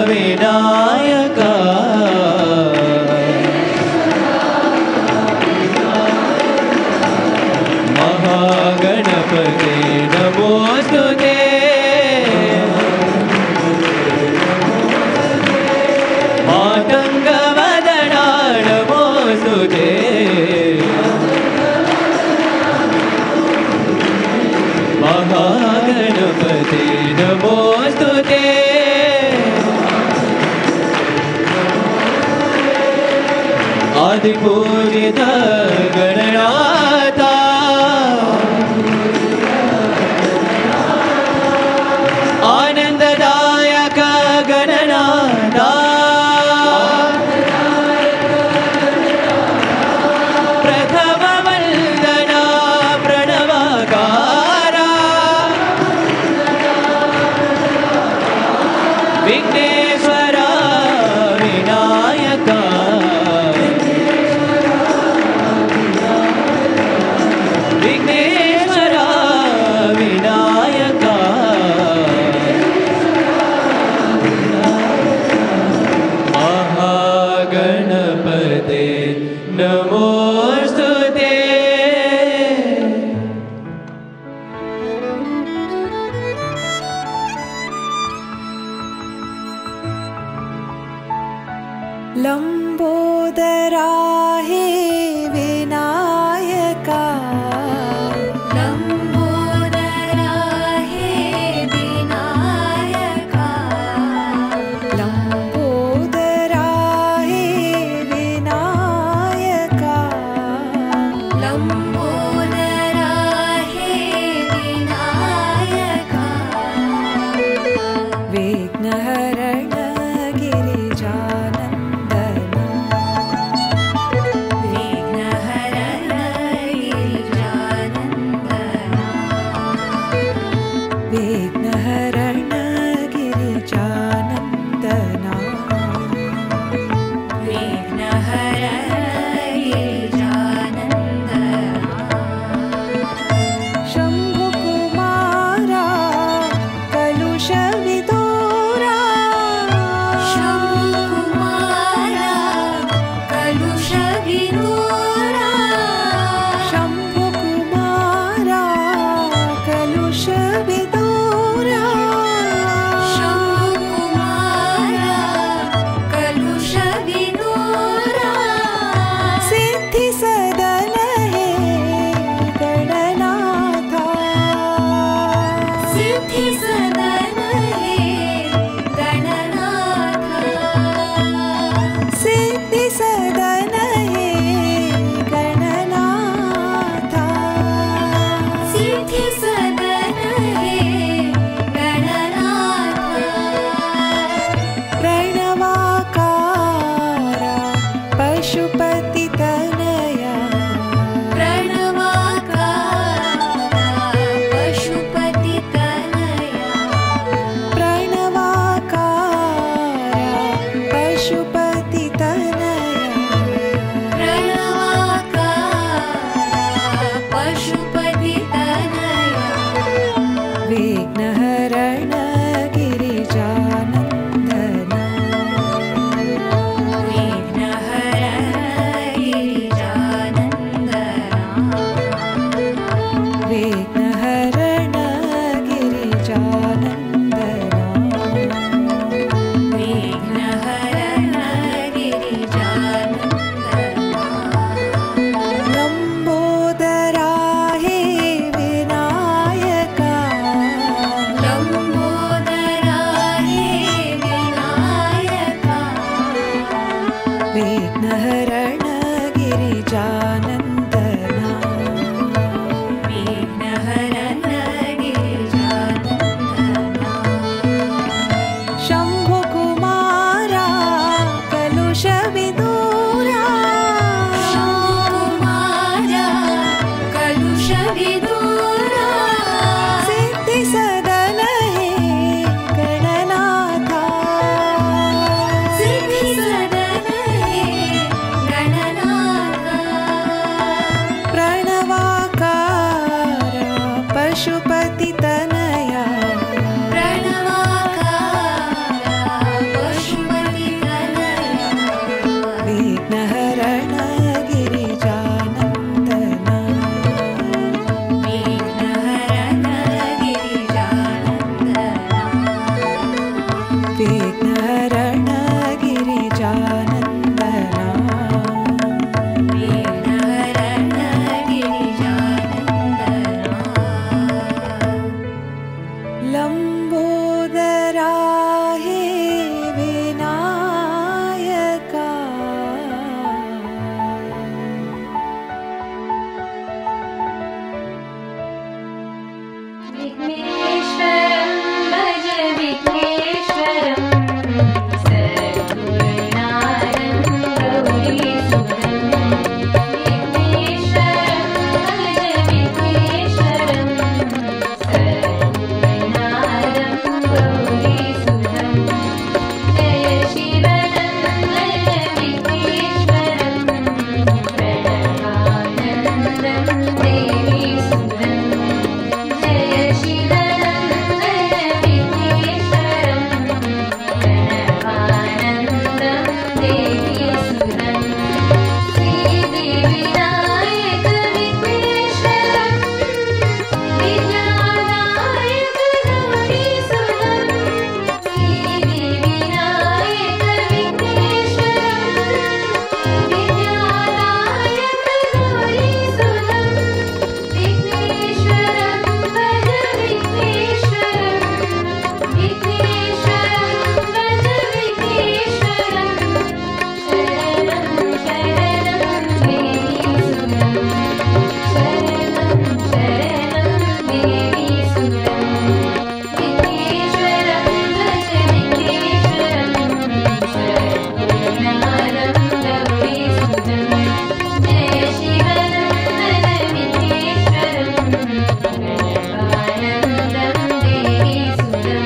विनायक महागणपते नमोस्तुते मातङ्गवदना नमोस्तुते महागणपते नमोस्तुते आदिपूजित गणनाथ आनन्ददायक गणनाथ प्रथम वन्दना प्रणवकारा विघ्नेश्वर विनायक विघ्नेश्वर विनायक महागणपते नमोस्तुते लंबोदरा हे विनायका लंबोदरा हे विनायका लंबोदरा हे विनायका लंबोदरा हे विनायका विघ्नहरण गिरिजानन्दना पशुपतितनया विघ्नहरण गिरिजानन्दना विघ्नहरण गिरिजानन्दना लम्बोदरा हे विनायका विघ्नेश्वरं भज विघ्नेश्वरं सद्गुरुनाथं गौरीसुतं विघ्नेश्वरं भज विघ्नेश्वरं सद्गुरुनाथं गौरीसुतं जय शिवनन्दन विघ्नेश्वरं प्रणवानन्दं देवीसुतं जय शिवनन्दन विघ्नेश्वरं प्रणवानन्दं देवीसुतं श्रीदेविनायक विघ्नेश्वरं विद्यानायक गौरीसुतं श्रीदेविनायक विघ्नेश्वरं विद्यानायक गौरीसुतं विघ्नेश्वरं भज विघ्नेश्वरं विघ्नेश्वरं भज विघ्नेश्वरं शरणं शरणं देवीसुतं शरणं शरणं देवीसुतं विघ्नेश्वरं भज विघ्नेश्वरं सद्गुरुनाथं गौरीसुतं जय शिवनन्दन विघ्नेश्वरं प्रणवानन्दं देवीसुतं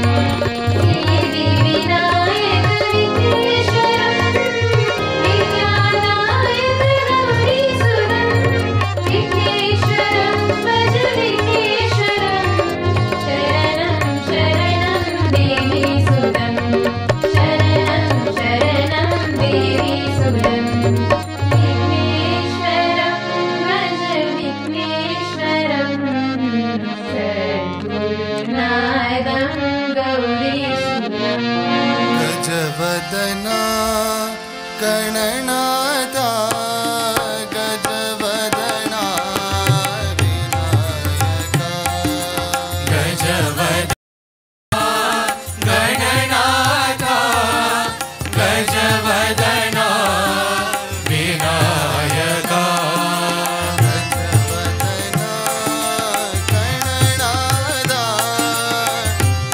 श्रीदेविनायक विघ्नेश्वरं विद्यानायक गौरीसुतं विघ्नेश्वरं भज विघ्नेश्वरं शरणं शरणं देवीसुतं शरणं शरणं देवीसुतं विघ्नेश्वरं भज विघ्नेश्वरं सद्गुरुनाथं गौरीसुतं गजवदना गणनादा गजवदना विनायका गजवदना गणनाथा गजवदना विनायका गजवदना गणनादा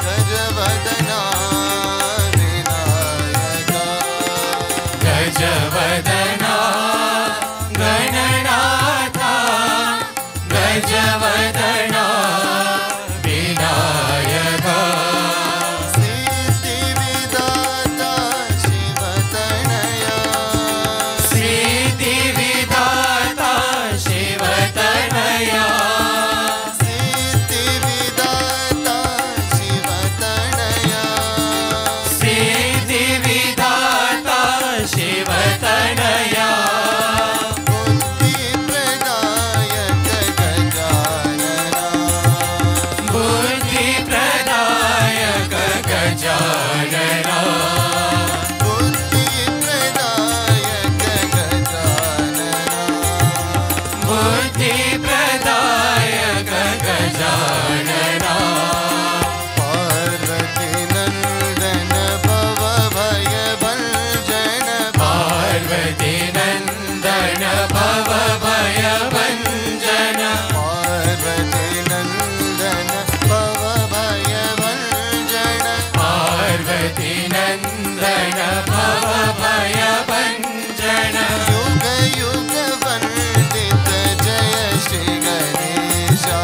गजवदना विनायका गजवदना गणनाथा गजवदना विनायका सिद्धिविदाता शिवतनया सिद्धिविदाता शिवतनया सिद्धिविदाता शिवतनया सिद्धिविदाता शिवतनया बुद्धिप्रदायक गजानना बुद्धिप्रदायक गजानना बुद्धिप्रदायक गजानना बुद्धिप्रदायक गजानना पार्वतीनन्दन भवभयभञ्जन पार्वतीनन्दन भवभयभञ्जन पार्वतीनन्दन भवभयभञ्जन पार्वतीनन्दन भवभयभञ्जन युग युग वन्दित जय श्री गणेशा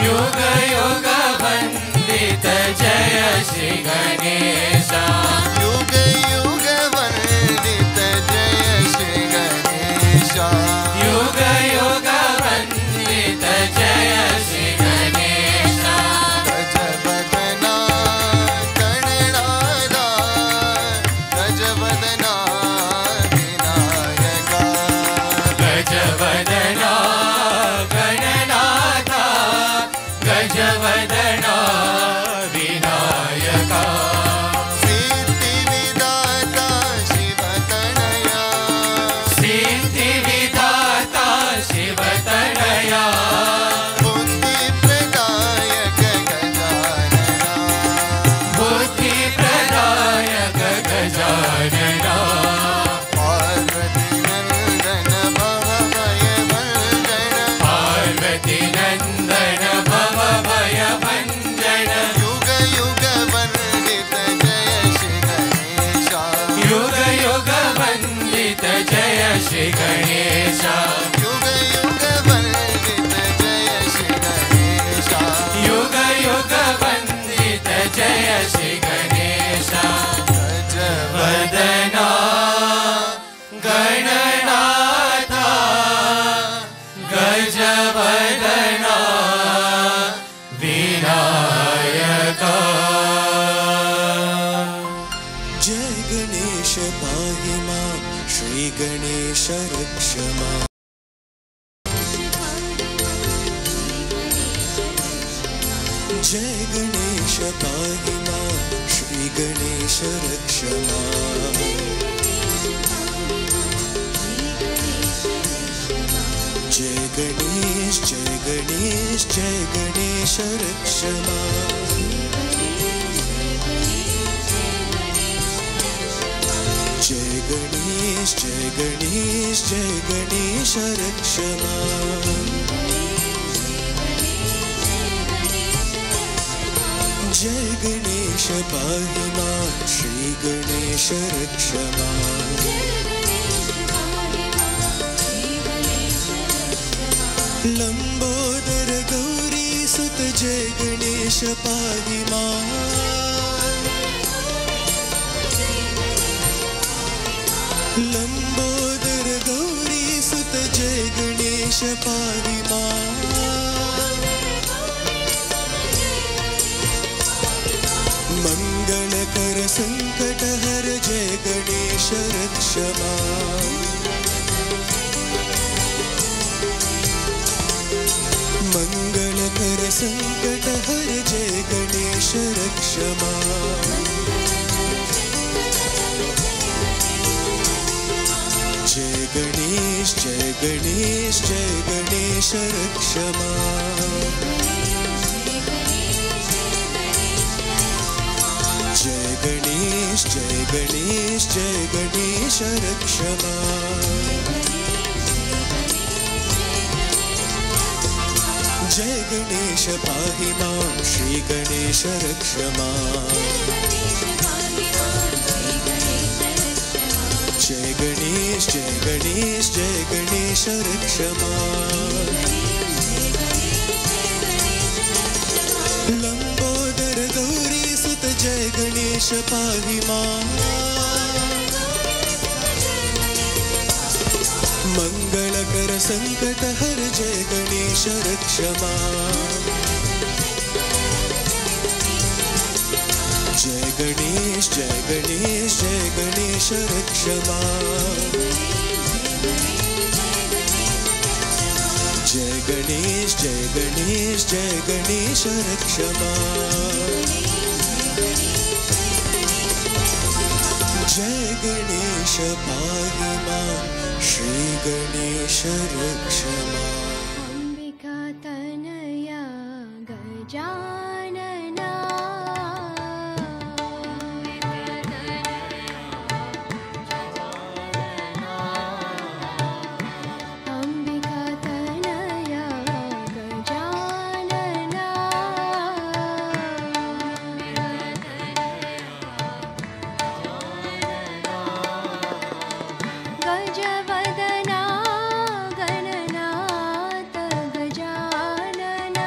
युग युग वन्दित जय श्री गणेशा युग युग वन्दित जय श्री गणेशा युग युग वन्दित जय श्री गणेश गजवदना विनायका सिद्धिविदाता शिवतनया सिद्धिविदाता शिवतनया बुद्धिप्रदायक गजानना बुद्धिप्रदायक गजानना पार्वतीनन्दन भवभयभञ्जन पार्वतीनन्दन भवभयभञ्जन युगयुगवन्दित जय श्री गणेशा युगयुगवन्दित जय श्री गणेशा युगयुगवन्दित जय श्री गणेशा युगयुगवन्दित जय श्री गणेशा गजवदना गणनाथा गजवदना विनायका जय गणेश पाहि मां श्री गणेश रक्ष मां जय गणेश पाहि मां श्री गणेश रक्ष मां जय गणेश जय गणेश जय गणेश रक्ष मां जय गणेश जय गणेश जय गणेश रक्ष मां जय गणेश पाहि मां श्री गणेश रक्ष मां लंबोदर गौरी सुत जय गणेश पाहि मां लंबोदर गौरी सुत जय गणेश पाहि मां मंगलकर संकट हर जय गणेश रक्ष मां मंगलकर संकट हर जय गणेश रक्ष मां जय गणेश जय गणेश जय गणेश रक्ष मां जय गणेश जय गणेश जय गणेश रक्ष मां जय गणेश पाहि मां श्री गणेश रक्ष मां जय गणेश जय गणेश जय गणेश रक्ष मां लंबोदर गौरी सुत जय गणेश पाहि मां मंगलकर संकट हर जय गणेश रक्ष मां जय गणेश जय गणेश जय गणेश रक्ष मां जय गणेश जय गणेश जय गणेश रक्ष मां जय गणेश पाहि मां श्री गणेश रक्ष मां अंबिका तनया गजानना अंबिका तनया गजानना गजवदना गणनाथ गजानना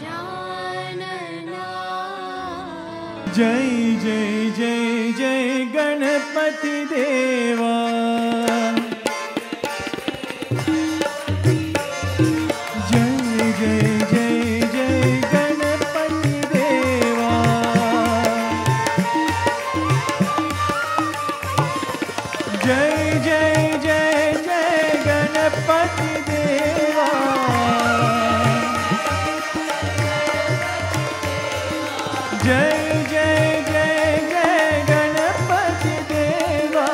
गजानना जय जय जय जय गणपति देवा जय जय जय जय गणपति देवा जय जय जय जय गणपति देवा जय जय जय जय गणपति देवा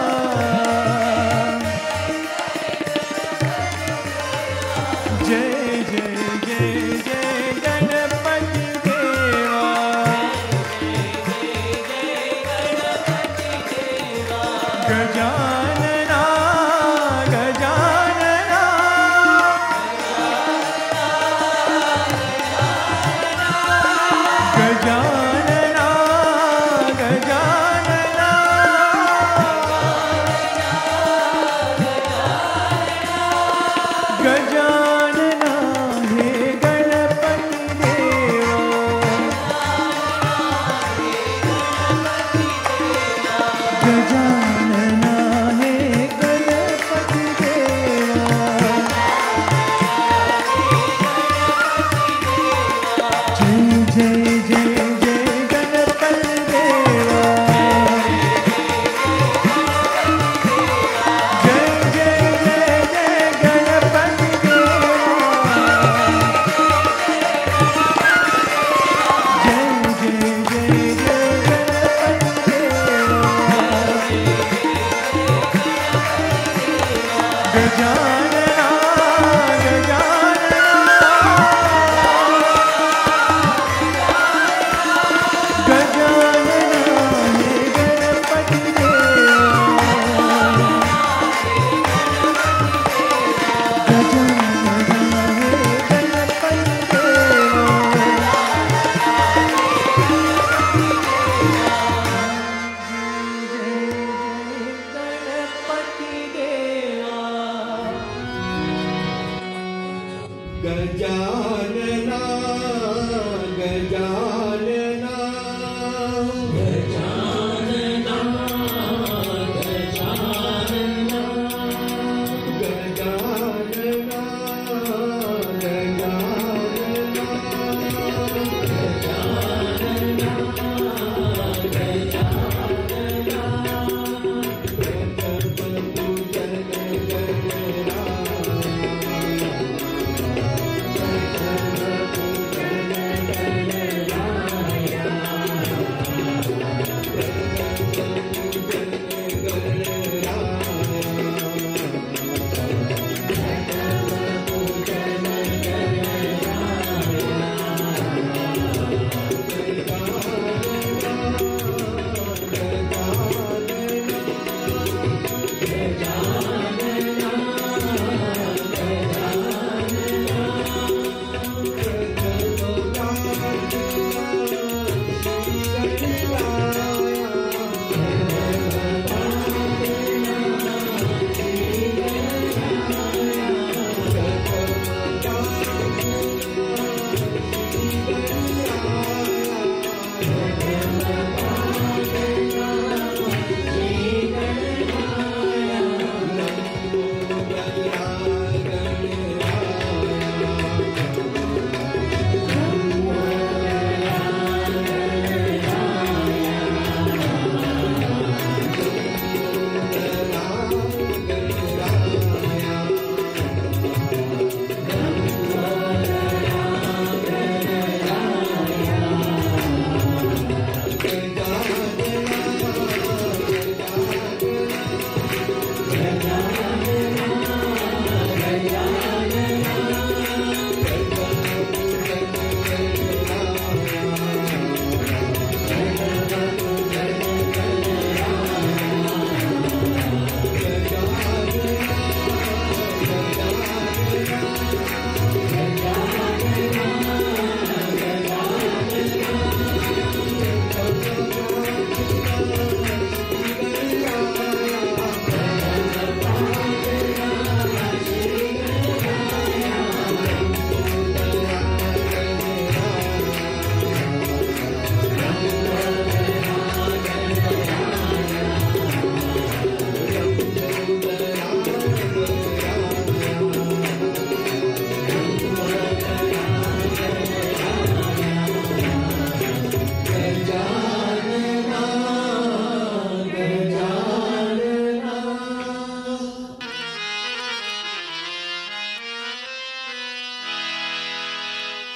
जय जय जय जय गणपति देवा गजानना गजानना गजानना गजानना गजानना हे गणपति देवा गजानना हे गणपति देवा जय जय जय जय गणपति देवा जय जय जय जय गणपति देवा जय जय जय जय गणपति देवा गजानना गजानना गजानना हे गणपति देवा गजानना हे गणपति देवा गजानना गजानना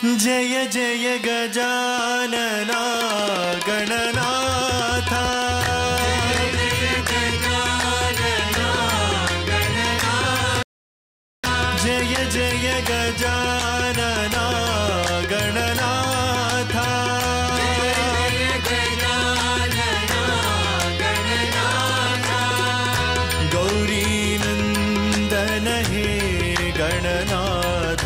जय जय गजानना गणनाथ जय जय गजानना गणनाथ गौरी नंदन हे गणनाथ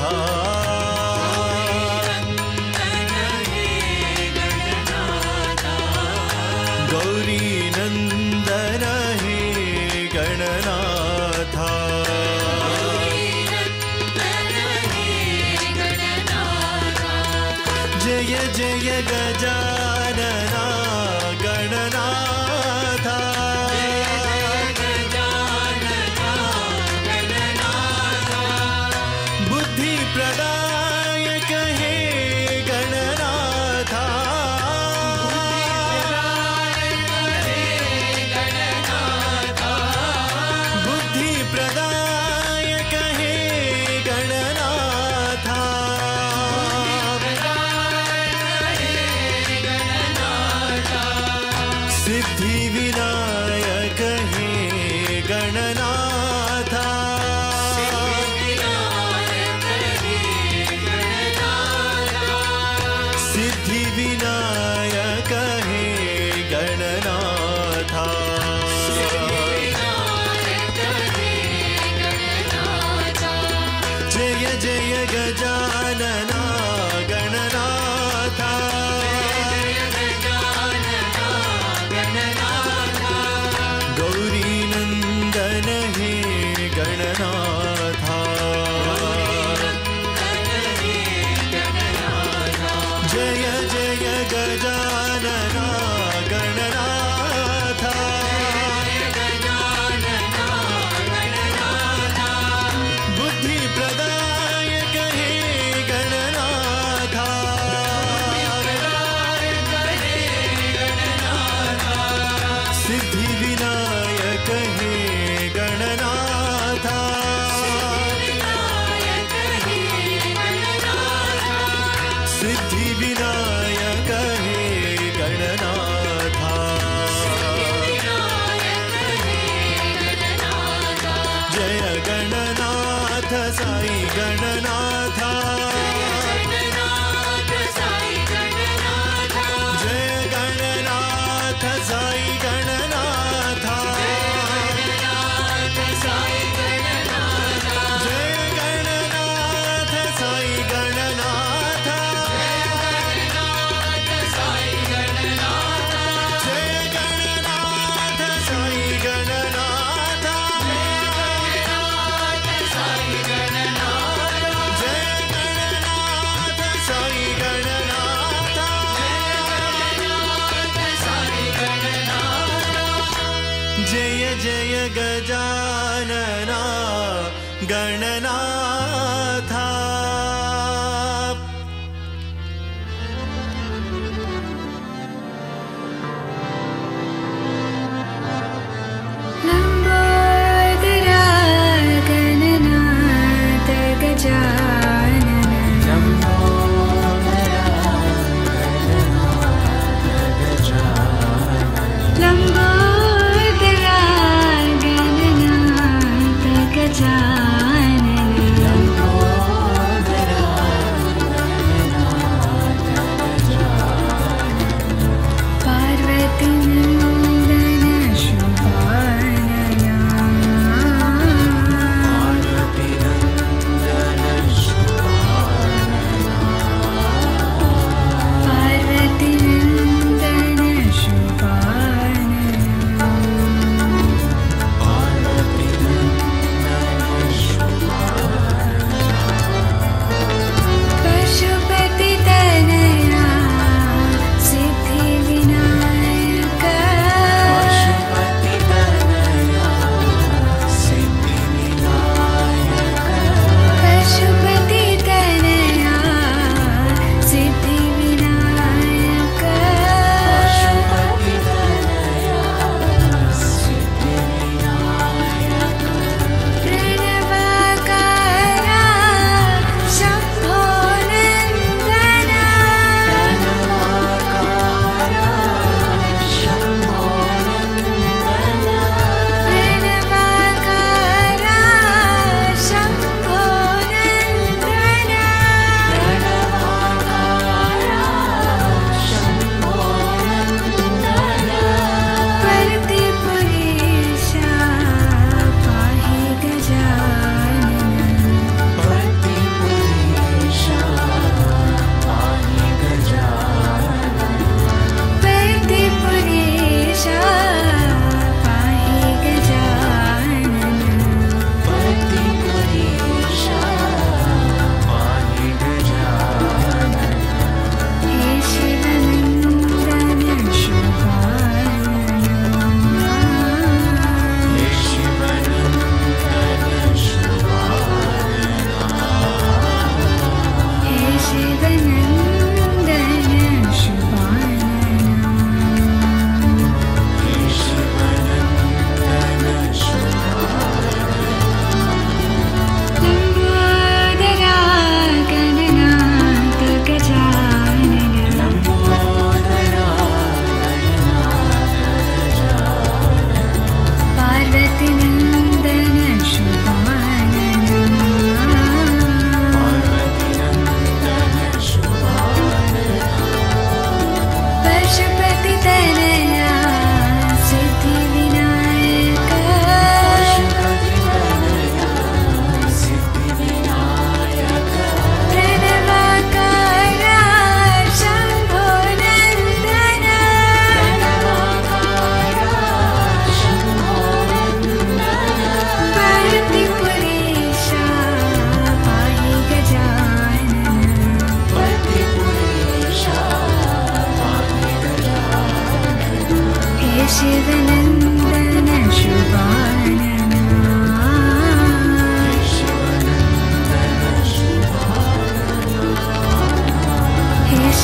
गौरी नंदन हे गणनाथ जय जय गजानना गणनाथ बुद्धि प्रदायक हे गणनाथ बुद्धि प्रदायक हे गणनाथ सिद्धि विनायक हे गणनाथ सिद्धि विनायक हे गणनाथ जय जय गजानना गणनाथ गौरी नंदन हे गणनाथ जय जय गजानना गणनाथ बुद्धि प्रदायक हे गणनाथ सिद्धि विनायक हे गणनाथ सिद्धि विनायक हे गणनाथ जय गणनाथ साई गणनाथ जय गणनाथ साई गणनाथ जय गणनाथ साई गणनाथ जय गणनाथ साई गणनाथ जय गणनाथ साई गणनाथ जय जय गजानना गणनाथ लंबोदरा गणनाथ गजानन लंबोदरा गणनाथ गजानन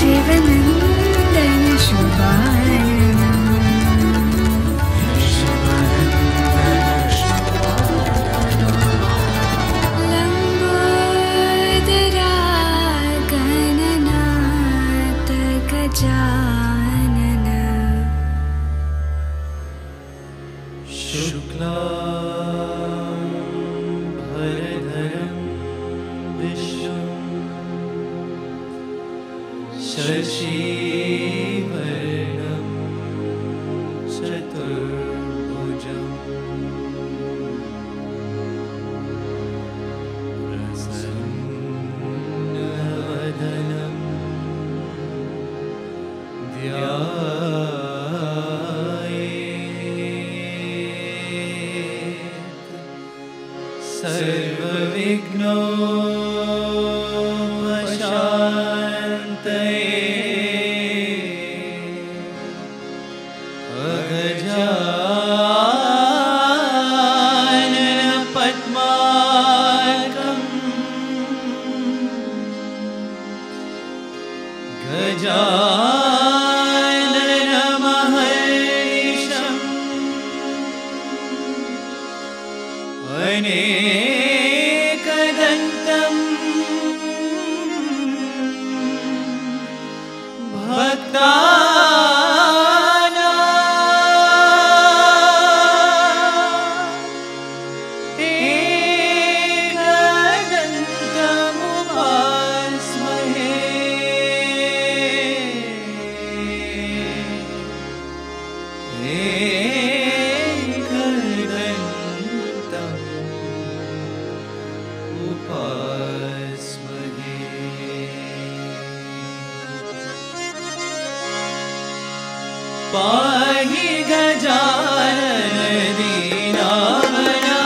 शिवनन्दन शुभाननम् लम्बोदरा गणनाथ गजानन शुक्लाम्बरधरं विष्णुं शशिवर्णं चतुर्भुजम् प्रसन्नवदनं ध्यायेत् सर्वविघ्नोपशान्तये अगजानन पद्मार्कम् गजानन महर्निशम् अनेकदन्तं भक्तानां एकदन्तमुपास्महे एकदन्तम् उपास्महे पाहि गजानन दीनामना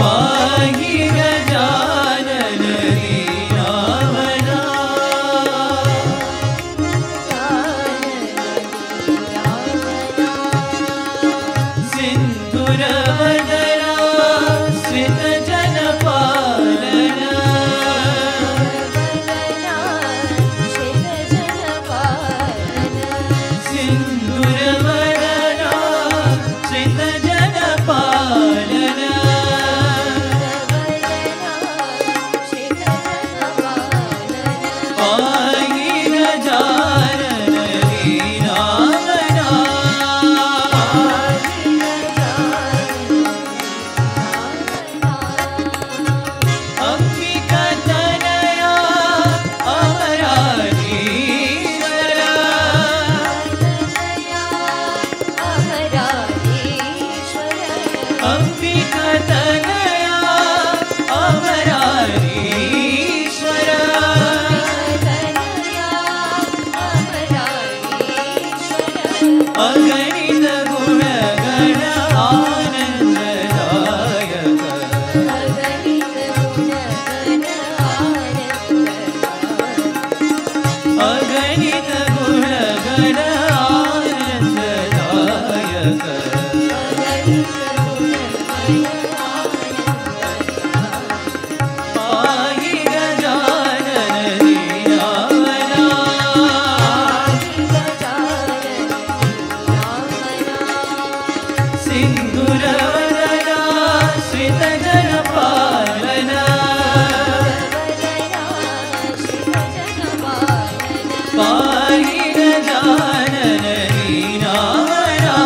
पाहि गजानन दीनामना सिन्धुरवदना श्रितजनपालना सिन्धुरवदना श्रितजनपालना पाहि गजानन दीनामना अम्बिकातनया अमराधीश्वरा अम्बिकातनया अमराधीश्वरा अगणित गुणगण आनन्ददायक अगणित गुणगण आनन्ददायक पाहि गजानन दीनामना सिन्धुरवदना श्रितजनपालना पाहि गजानन दीनामना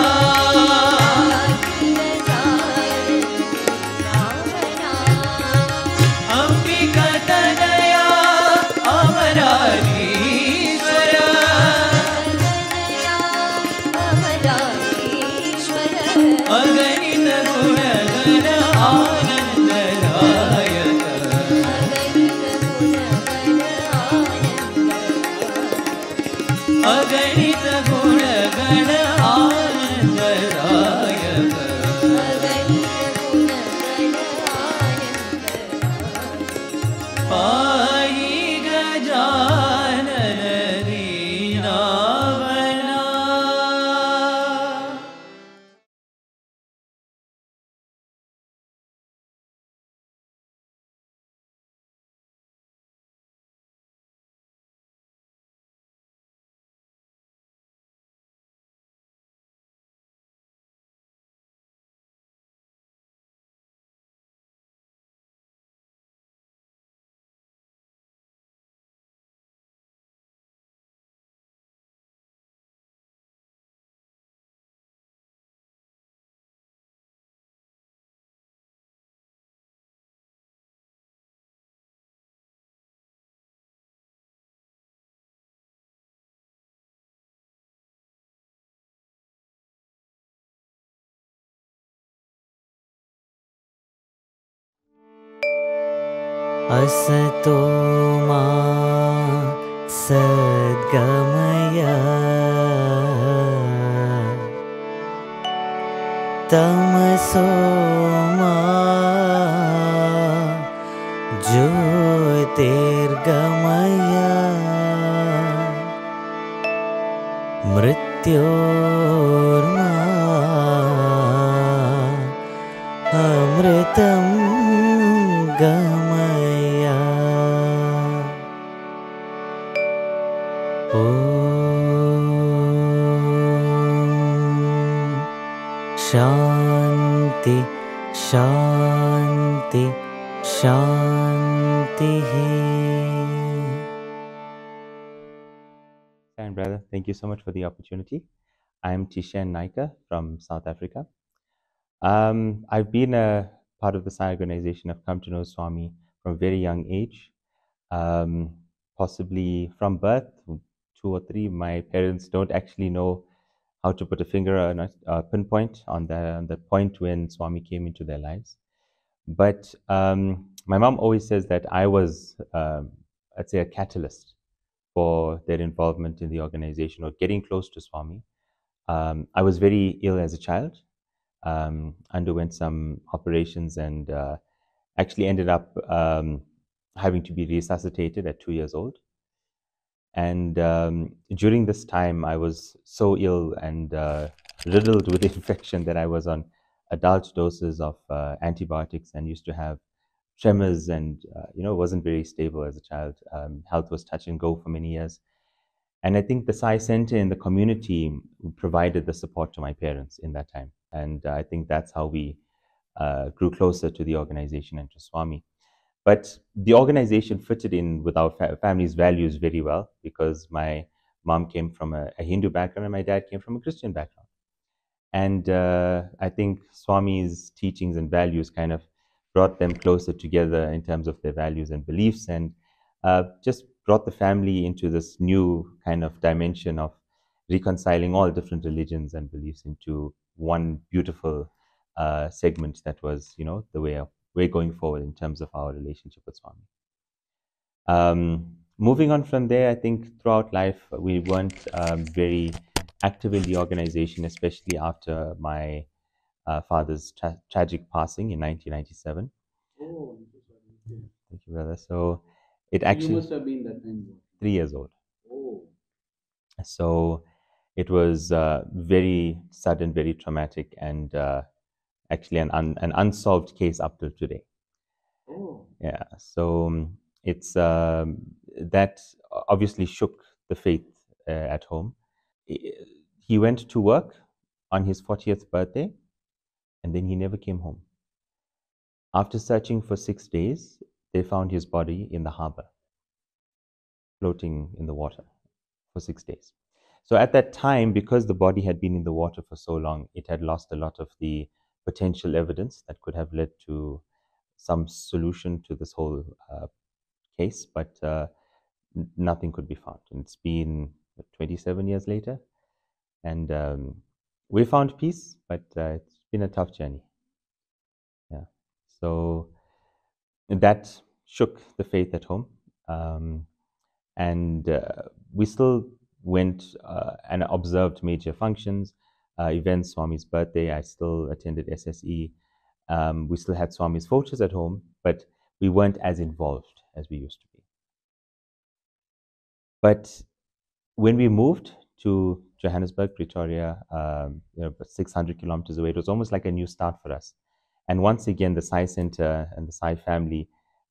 अम्बिकातनया अमराधीश्वरा अगणित गुणगण आनन्द असतो मा सद्गमय तमसो मा ज्योतिर्गमय मृत्योर्मा अमृतं गमय। ॐ शान्ति शान्ति शान्तिः। And brother, thank you so much for the opportunity. I'm Tishan Naika from South Africa. I've been a part of the Sai organization. I've come to know Swami from a very young age, possibly from birth, 2 or 3. My parents don't actually know how to put a finger on a pinpoint on the point when Swami came into their lives. But my mom always says that I was, I'd say, a catalyst for their involvement in the organization or getting close to Swami. I was very ill as a child, underwent some operations and actually ended up having to be resuscitated at 2 years old. And during this time, I was so ill and riddled with infection that I was on adult doses of antibiotics and used to have tremors and, wasn't very stable as a child. Health was touch and go for many years. And I think the Sai Center in the community provided the support to my parents in that time. And I think that's how we grew closer to the organization and to Swami. But the organization fitted in with our family's values very well because my mom came from a Hindu background and my dad came from a Christian background. And I think Swami's teachings and values kind of brought them closer together in terms of their values and beliefs, and just brought the family into this new kind of dimension of reconciling all different religions and beliefs into one beautiful segment that was, the way going forward in terms of our relationship with Swami. Moving on from there, I think throughout life we weren't very active in the organization, especially after my father's tragic passing in 1997. Oh, thank you, brother. So it actually, you must have been that time 3 years old. Oh, So it was very sudden, very traumatic, and actually an unsolved case up till today. oh, Yeah. So it's that obviously shook the faith at home. He went to work on his 40th birthday, and then he never came home. After searching for 6 days, they found his body in the harbor, floating in the water for 6 days. So at that time, because the body had been in the water for so long, it had lost a lot of the potential evidence that could have led to some solution to this whole case, but nothing could be found. And it's been 27 years later, and we found peace, but it's been a tough journey. Yeah. So that shook the faith at home, and we still went and observed major functions, events. Swami's birthday, I still attended SSE. We still had Swami's photos at home, but we weren't as involved as we used to be. But when we moved to Johannesburg, Pretoria, 600 kilometers away, it was almost like a new start for us. And once again, the Sai Center and the Sai family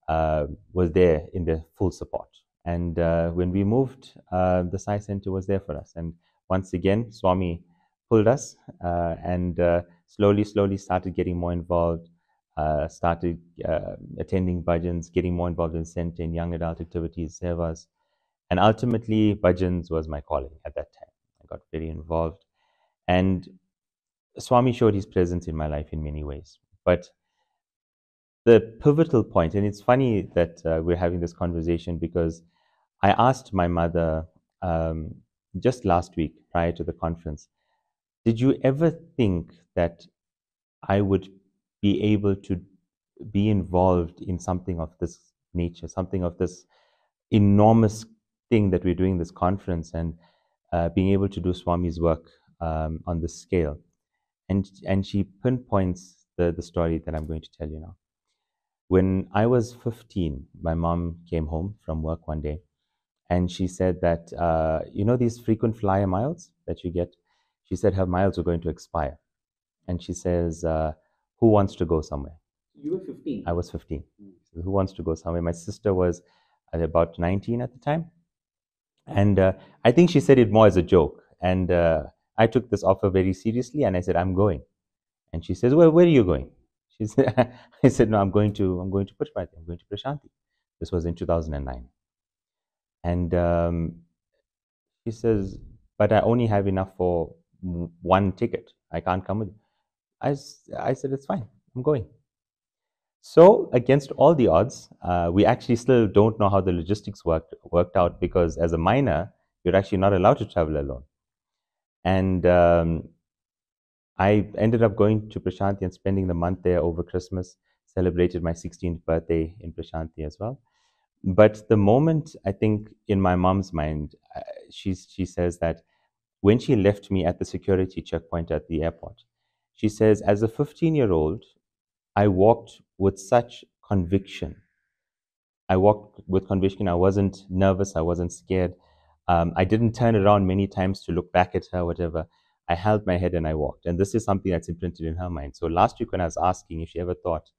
was there in their full support. And when we moved, the Sai Center was there for us. And once again, Swami pulled us and slowly started getting more involved, started attending bhajans, getting more involved in center, in young adult activities, sevas. And ultimately, bhajans was my calling at that time. I got very involved. And Swami showed his presence in my life in many ways. But the pivotal point, and it's funny that we're having this conversation because I asked my mother just last week prior to the conference, did you ever think that I would be able to be involved in something of this nature, something of this enormous thing that we're doing this conference, and being able to do Swami's work on this scale. And she pinpoints the story that I'm going to tell you now. When I was 15, my mom came home from work one day, and she said that, these frequent flyer miles that you get, she said her miles were going to expire. And she says, who wants to go somewhere? You were 15. I was 15. So who wants to go somewhere? My sister was about 19 at the time. And I think she said it more as a joke. And I took this offer very seriously, and I said, I'm going. And she says, well, where are you going? She said, I said, no, I'm going to Pushpati. I'm going to Prashanti. This was in 2009. And she says, but I only have enough for one ticket. I can't come with you. I said, it's fine. I'm going. So against all the odds, we actually still don't know how the logistics worked out, because as a minor, you're actually not allowed to travel alone. And I ended up going to Prashanti and spending the month there over Christmas, celebrated my 16th birthday in Prashanti as well. But the moment, I think, in my mom's mind, she says that when she left me at the security checkpoint at the airport, she says, as a 15-year-old, I walked with such conviction. I walked with conviction. I wasn't nervous. I wasn't scared. I didn't turn around many times to look back at her, whatever. I held my head and I walked. And this is something that's imprinted in her mind. So last week when I was asking if she ever thought,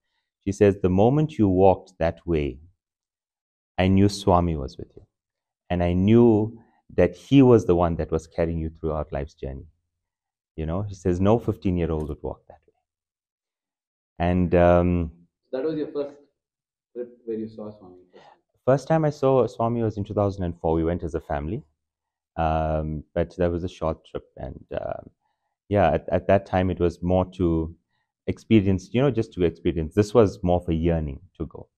she says, the moment you walked that way, I knew Swami was with you. And I knew that he was the one that was carrying you throughout life's journey. She says, no 15-year-old would walk that way. And that was your first trip where you saw Swami? First time I saw Swami was in 2004. We went as a family. But that was a short trip. And at that time, it was more to experience, just to experience. This was more for yearning to go.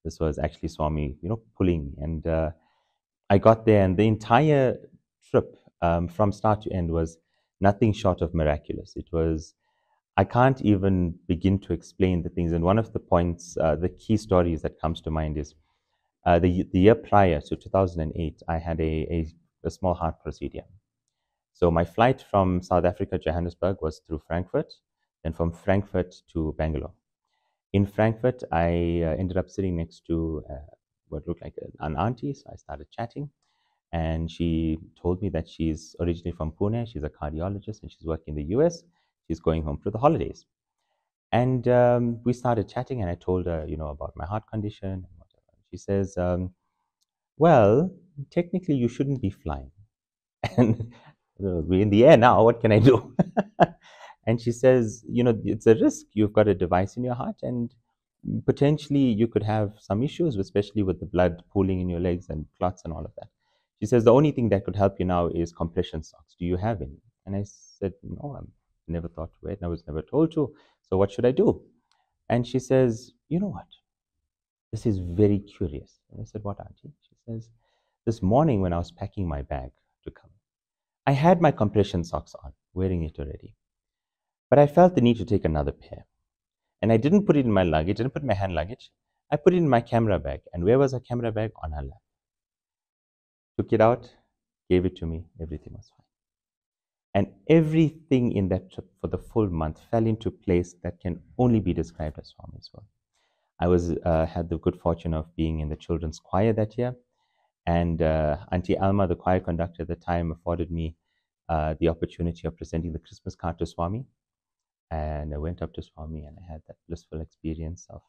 This was actually Swami, pulling me. And I got there, and the entire trip from start to end was nothing short of miraculous. It was, I can't even begin to explain the things. And one of the points, the key stories that comes to mind is the year prior, so 2008, I had a small heart procedure. So my flight from South Africa, Johannesburg, was through Frankfurt, and from Frankfurt to Bangalore. In Frankfurt, I ended up sitting next to what looked like an auntie. So I started chatting, and she told me that she's originally from Pune. She's a cardiologist, and she's working in the US. She's going home for the holidays. And we started chatting, and I told her, about my heart condition and whatever. She says, well, technically you shouldn't be flying. And we're in the air now, what can I do? And she says, it's a risk. You've got a device in your heart, and potentially you could have some issues, especially with the blood pooling in your legs and clots and all of that. She says, the only thing that could help you now is compression socks. Do you have any? And I said, no, I've never thought to wear it, and I was never told to. So what should I do? And she says, you know what? This is very curious. And I said, what, auntie? She says, this morning when I was packing my bag to come, I had my compression socks on, wearing it already. But I felt the need to take another pair. And I didn't put it in my luggage, I didn't put it in my hand luggage. I put it in my camera bag. And where was her camera bag? On her lap. Took it out, gave it to me, everything was fine. And everything in that trip for the full month fell into place that can only be described as Swami's work. I had the good fortune of being in the children's choir that year. And Auntie Alma, the choir conductor at the time, afforded me the opportunity of presenting the Christmas card to Swami. And I went up to Swami, and I had that blissful experience of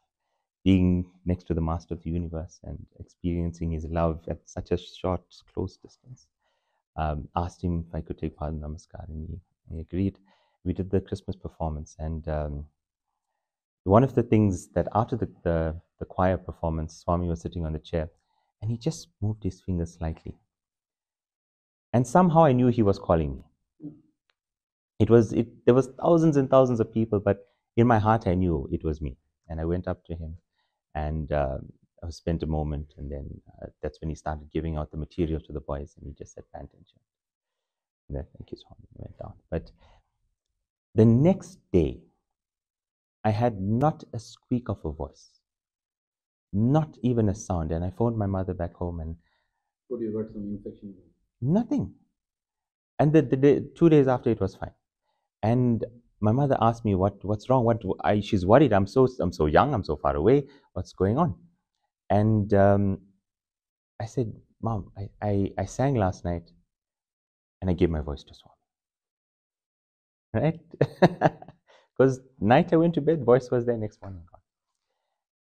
being next to the Master of the Universe and experiencing his love at such a short, close distance. Asked him if I could take part in Namaskar, and he agreed. We did the Christmas performance, and one of the things that after the choir performance, Swami was sitting on the chair, and he just moved his fingers slightly. And somehow I knew he was calling me. There was thousands and thousands of people, but in my heart I knew it was me. And I went up to him, and I spent a moment, and then that's when he started giving out the material to the boys, and he just said, pay attention. And then, thank you, Swami, went down. But the next day, I had not a squeak of a voice. Not even a sound. And I phoned my mother back home and Could you got some infection? nothing. And the day, 2 days after, it was fine. And my mother asked me, what's wrong? She's worried. I'm so young. I'm so far away. What's going on? And I said, Mom, I sang last night and I gave my voice to Swami. Right? Because night I went to bed, voice was there, next morning gone.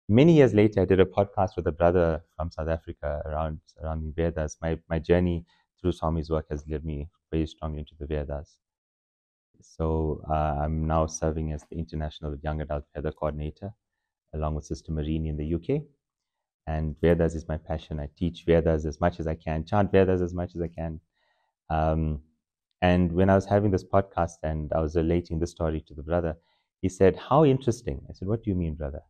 Many years later, I did a podcast with a brother from South Africa around the Vedas. My journey through Swami's work has led me very strongly into the Vedas. So I'm now serving as the International Young Adult Veda Coordinator, along with Sister Marini in the UK. And Vedas is my passion. I teach Vedas as much as I can, chant Vedas as much as I can. And when I was having this podcast and I was relating the story to the brother, he said, how interesting. I said, what do you mean, brother?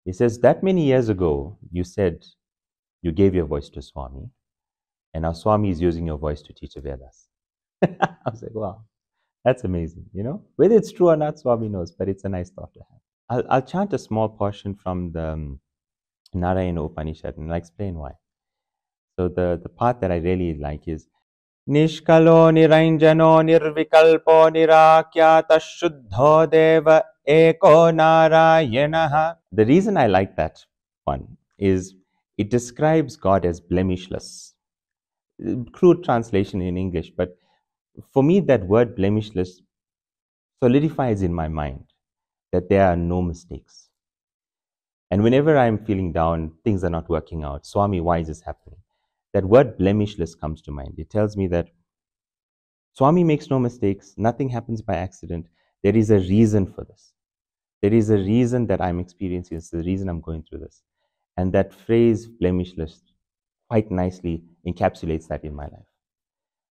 He says, that many years ago, you said you gave your voice to Swami, and now Swami is using your voice to teach the Vedas. I was like, wow, that's amazing, you know? Whether it's true or not, Swami knows, but it's a nice thought to have. I'll chant a small portion from the Narayana Upanishad, and I'll explain why. So the part that I really like is, Nishkalo niranjano nirvikalpo nirakyata shuddho deva eko narayanaha. The reason I like that one is it describes God as blemishless. Crude translation in English, but for me that word blemishless solidifies in my mind that there are no mistakes. And whenever I'm feeling down, things are not working out, Swami, why is this happening? That word blemishless comes to mind. It tells me that Swami makes no mistakes, nothing happens by accident. There is a reason for this. There is a reason that I'm experiencing this, the reason I'm going through this. And that phrase, blemishless, quite nicely encapsulates that in my life.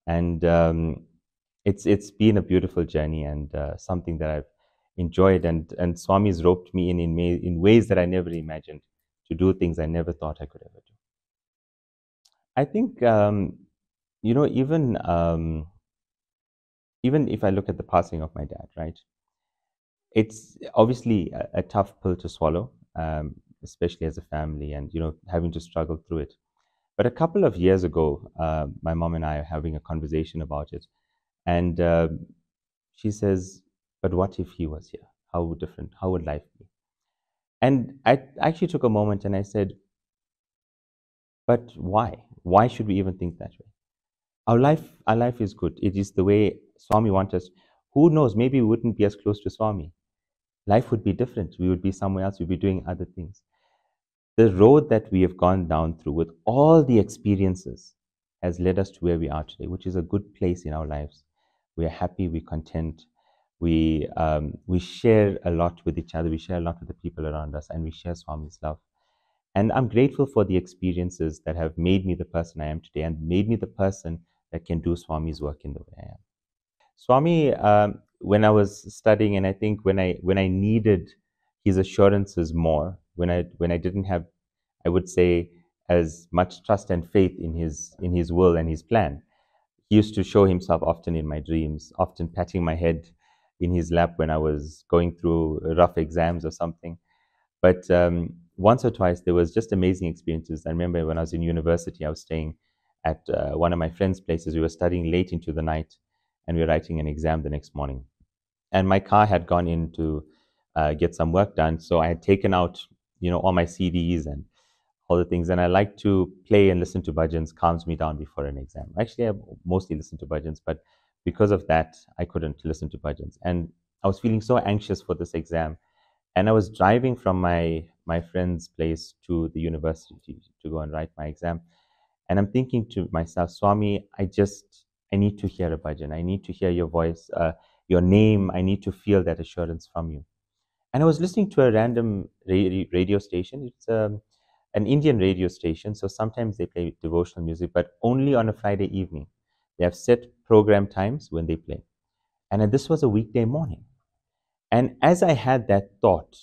And it's been a beautiful journey and something that I've enjoyed. And Swami's roped me in ways that I never imagined, to do things I never thought I could ever do. I think, you know, even if I look at the passing of my dad, right? It's obviously a tough pill to swallow, especially as a family, and you know, having to struggle through it. But a couple of years ago, my mom and I are having a conversation about it, and she says, "But what if he was here? How would life be?" And I actually took a moment and I said, "But why? Why should we even think that way? Our life is good. It is the way Swami wants us. Who knows? Maybe we wouldn't be as close to Swami. Life would be different. We would be somewhere else. We'd be doing other things. The road that we have gone down through with all the experiences has led us to where we are today, which is a good place in our lives. We are happy, we're content, we share a lot with each other, we share a lot with the people around us, and we share Swami's love. And I'm grateful for the experiences that have made me the person I am today and made me the person that can do Swami's work in the way I am. Swami, when I was studying, and I think when I needed his assurances more, when I didn't have, I would say, as much trust and faith in his will and his plan, he used to show himself often in my dreams, often patting my head in his lap when I was going through rough exams or something. But once or twice, there was just amazing experiences. I remember when I was in university, I was staying at one of my friends' places. We were studying late into the night, and we were writing an exam the next morning. And my car had gone in to get some work done, so I had taken out, you know, all my CDs and all the things. And I like to play and listen to bhajans, calms me down before an exam. Actually, I mostly listen to bhajans, but because of that, I couldn't listen to bhajans. And I was feeling so anxious for this exam. And I was driving from my friend's place to the university to go and write my exam. And I'm thinking to myself, Swami, I need to hear a bhajan. I need to hear your voice, your name. I need to feel that assurance from you. And I was listening to a random radio station. It's an Indian radio station. So sometimes they play devotional music, but only on a Friday evening. They have set program times when they play. And this was a weekday morning. And as I had that thought,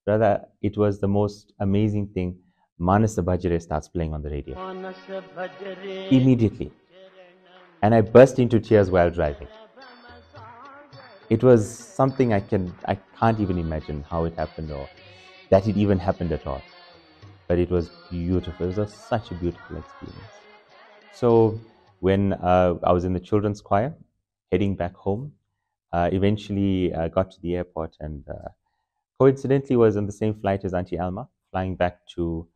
brother, it was the most amazing thing. Manasa Bhajare starts playing on the radio. Immediately. And I burst into tears while driving. It was something I can't even imagine how it happened or that it even happened at all. but it was beautiful. It was such a beautiful experience. So when I was in the children's choir, heading back home, eventually got to the airport and coincidentally was on the same flight as Auntie Alma, flying back to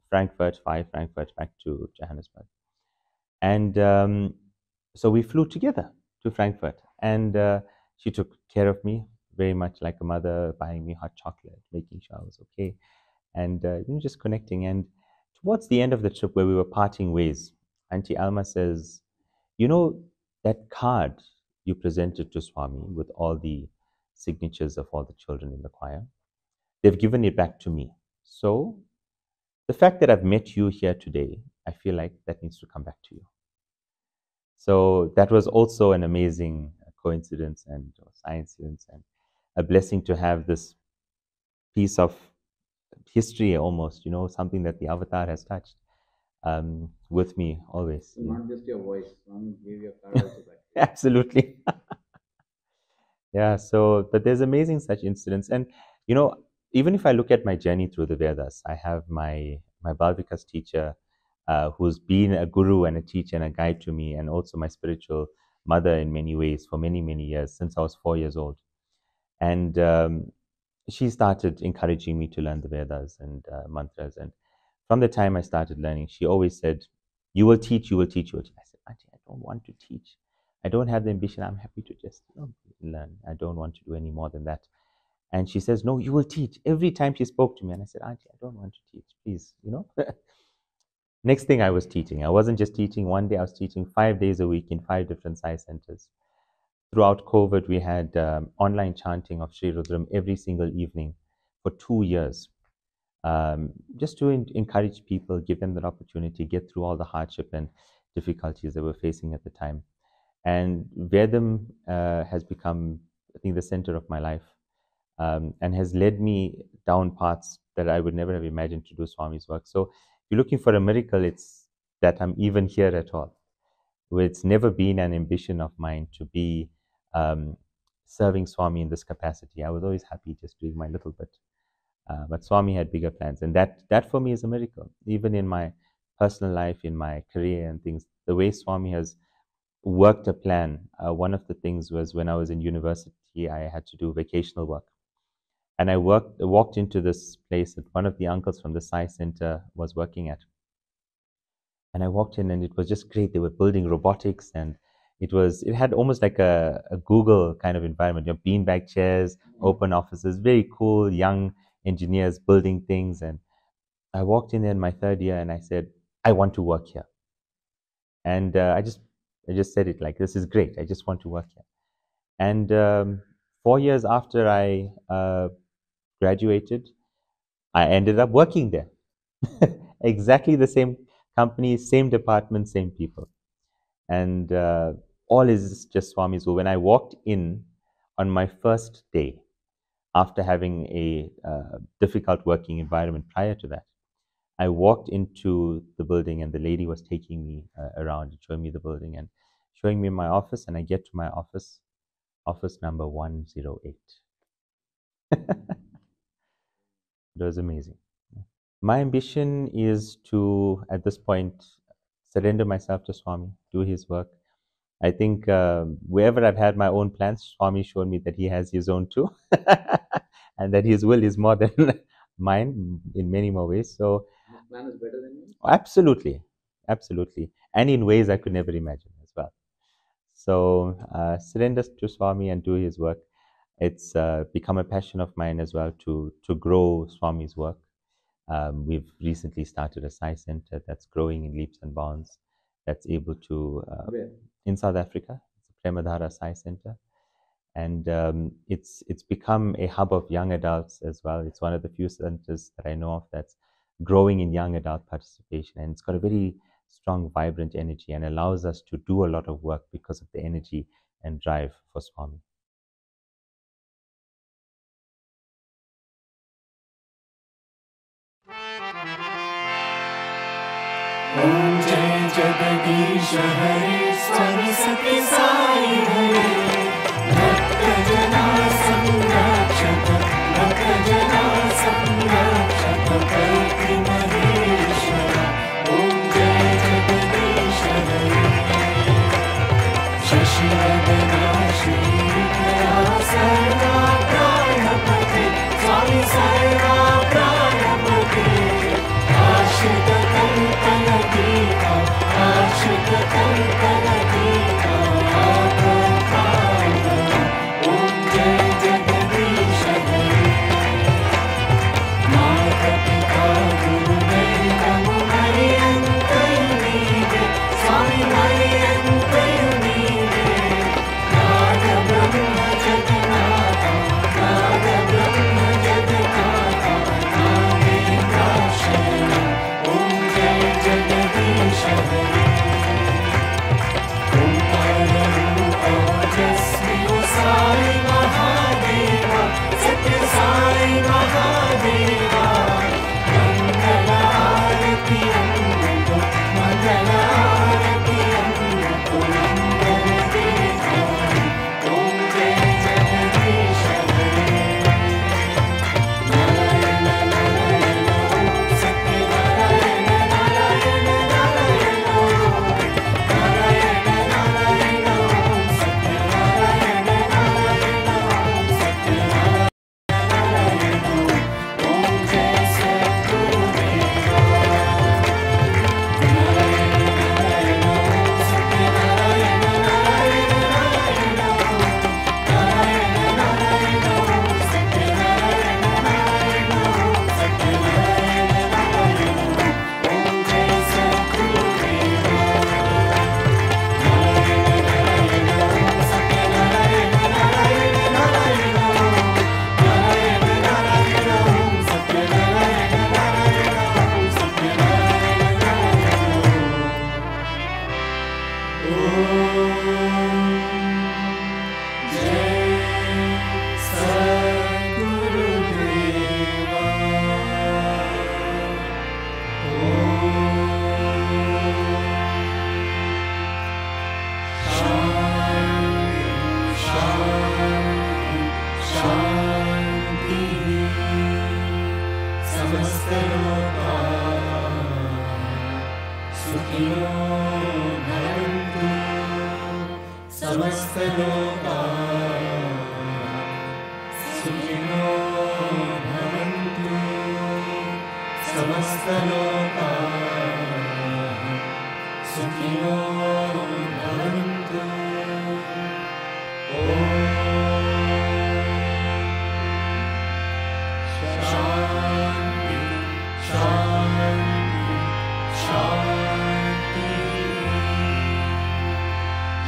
Frankfurt, via Frankfurt back to Johannesburg. And so we flew together to Frankfurt, and she took care of me very much like a mother, buying me hot chocolate, making sure I was okay, and just connecting. And towards the end of the trip where we were parting ways, Auntie Alma says, you know, that card you presented to Swami with all the signatures of all the children in the choir, they've given it back to me. So the fact that I've met you here today, I feel like that needs to come back to you. So that was also an amazing coincidence and science and a blessing to have this piece of history almost, something that the avatar has touched with me always. So not just your voice, Swami gave your card also back. Absolutely. Yeah, so, but there's amazing such incidents. And, even if I look at my journey through the Vedas, I have my Balvikas teacher, who's been a guru and a teacher and a guide to me, and also my spiritual mother in many ways for many, many years, since I was 4 years old. And she started encouraging me to learn the Vedas and mantras. And from the time I started learning, she always said, you will teach, you will teach, you will teach. I said, Auntie, I don't want to teach. I don't have the ambition. I'm happy to just learn. I don't want to do any more than that. And she says, no, you will teach. Every time she spoke to me, and I said, Auntie, I don't want to teach, please, Next thing I was teaching. I wasn't just teaching one day. I was teaching 5 days a week in 5 different Sai centers. Throughout COVID, we had online chanting of Sri Rudram every single evening for 2 years. Just to encourage people, give them that opportunity, get through all the hardship and difficulties they were facing at the time. And Vedam has become, I think, the center of my life, and has led me down paths that I would never have imagined to do Swami's work. So if you're looking for a miracle, it's that I'm even here at all. It's never been an ambition of mine to be serving Swami in this capacity. I was always happy just doing my little bit. But Swami had bigger plans, and that for me is a miracle. Even in my personal life, in my career and things, the way Swami has worked a plan. One of the things was when I was in university, I had to do vocational work. And I walked into this place that one of the uncles from the Sai Center was working at. And I walked in and it was just great. They were building robotics, and it had almost like a Google kind of environment. Beanbag chairs, open offices, very cool young engineers building things. And I walked in there in my 3rd year and I said, I want to work here. And I just said it like, this is great. I just want to work here. And 4 years after I graduated, I ended up working there. Exactly the same company, same department, same people. And all is just Swami's will. When I walked in on my first day, after having a difficult working environment prior to that, I walked into the building and the lady was taking me around and showing me the building and showing me my office. And I get to my office number 108. It was amazing. My ambition is to, at this point, surrender myself to Swami, do his work. I think wherever I've had my own plans, Swami showed me that he has his own too, and that his will is more than mine in many more ways. So, His plan is better than yours? Absolutely, absolutely, and in ways I could never imagine as well. So, surrender to Swami and do his work. It's become a passion of mine as well to grow Swami's work. We've recently started a Sai Center that's growing in leaps and bounds, that's able to, Where? in South Africa, it's a Premadhara Sai Center. And it's become a hub of young adults as well. It's one of the few centers that I know of that's growing in young adult participation. And it's got a very strong, vibrant energy and allows us to do a lot of work because of the energy and drive for Swami. Om Jai Jagadish Hare Swami Sathya Sai Hare Bhakta Jana Samrakshaka Bhakta Jana Samrakshaka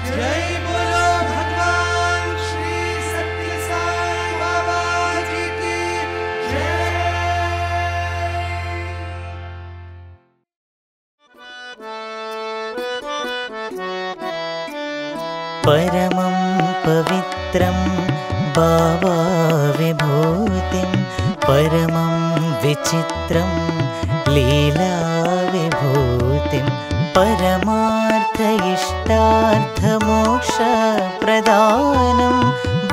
जय बोलो भगवान श्री सत्य साई बाबा जी की परमं पवित्रं बाबा विभूतिं परमं विचित्रं लीला विभूतिं परमार्थ इष्टार्थमोक्षप्रदानं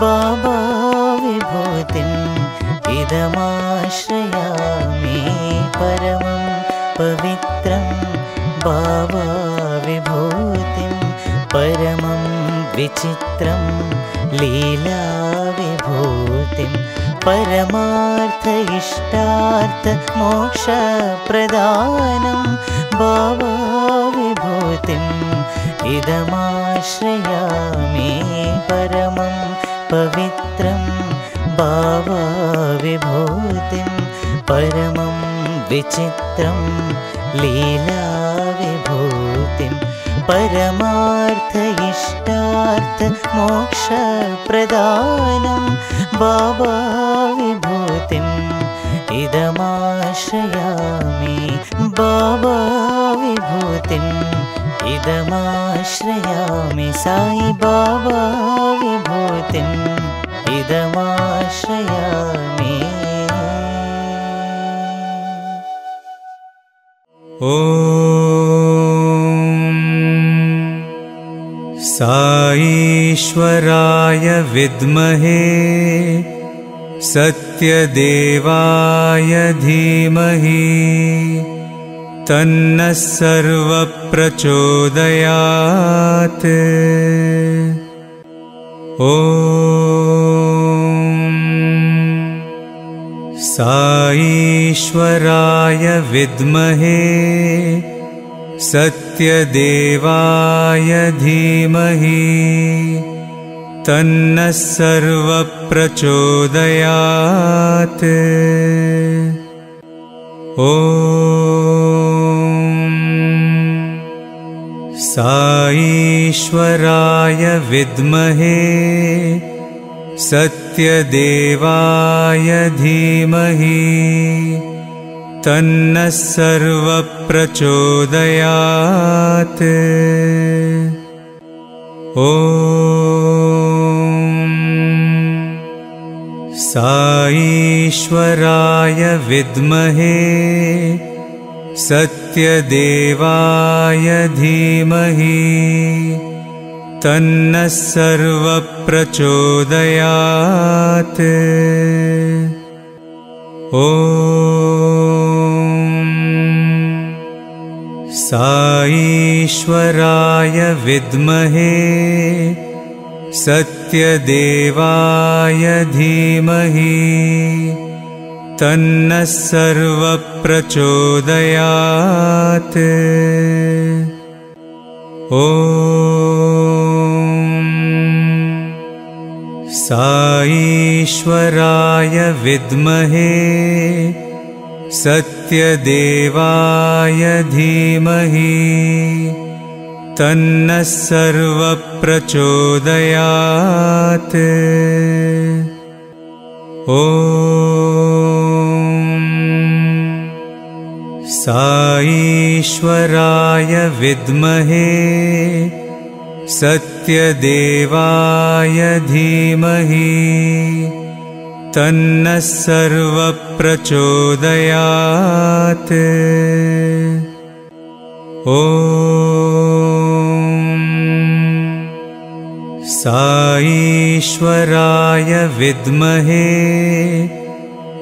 बाबा विभूतिम् इदमाश्रयामि परमं पवित्रं बाबा विभूतिं परमं विचित्रं लीला विभूतिं परमार्थ इष्टार्थमोक्षप्रदानं बाबा विभूतिम् इदमाश्रयामि परमं पवित्रं बाबा विभूतिं परमं विचित्रं लीला विभूतिं परमार्थ इष्टार्थमोक्षप्रदानं बाबा विभूतिम् इदमाश्रयामि बाबा विभूतिम् इदमाश्रयामि साई बाबा विभूतिम् इदमाश्रयामि ॐ साईश्वराय विद्महे सत्यदेवाय धीमहि तन्नः सर्वप्रचोदयात् ॐ साईश्वराय विद्महे सत्यदेवाय धीमहि तन्नः सर्वप्रचोदयात् ॐ साईश्वराय विद्महे सत्यदेवाय धीमहि तन्नः सर्वप्रचोदयात् ॐ साईश्वराय विद्महे सत्यदेवाय धीमहि तन्नः सर्वप्रचोदयात् ॐ साईश्वराय विद्महे सत्यदेवाय धीमहि तन्नः सर्वप्रचोदयात् ॐ साईश्वराय विद्महे सत्यदेवाय धीमहि तन्नः सर्वप्रचोदयात् ॐ साईश्वराय विद्महे सत्यदेवाय धीमहि तन्नः सर्वप्रचोदयात् ॐ साईश्वराय विद्महे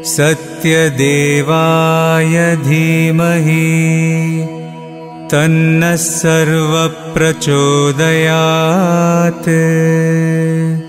सत्यदेवाय धीमहि तन्नः सर्वप्रचोदयात्।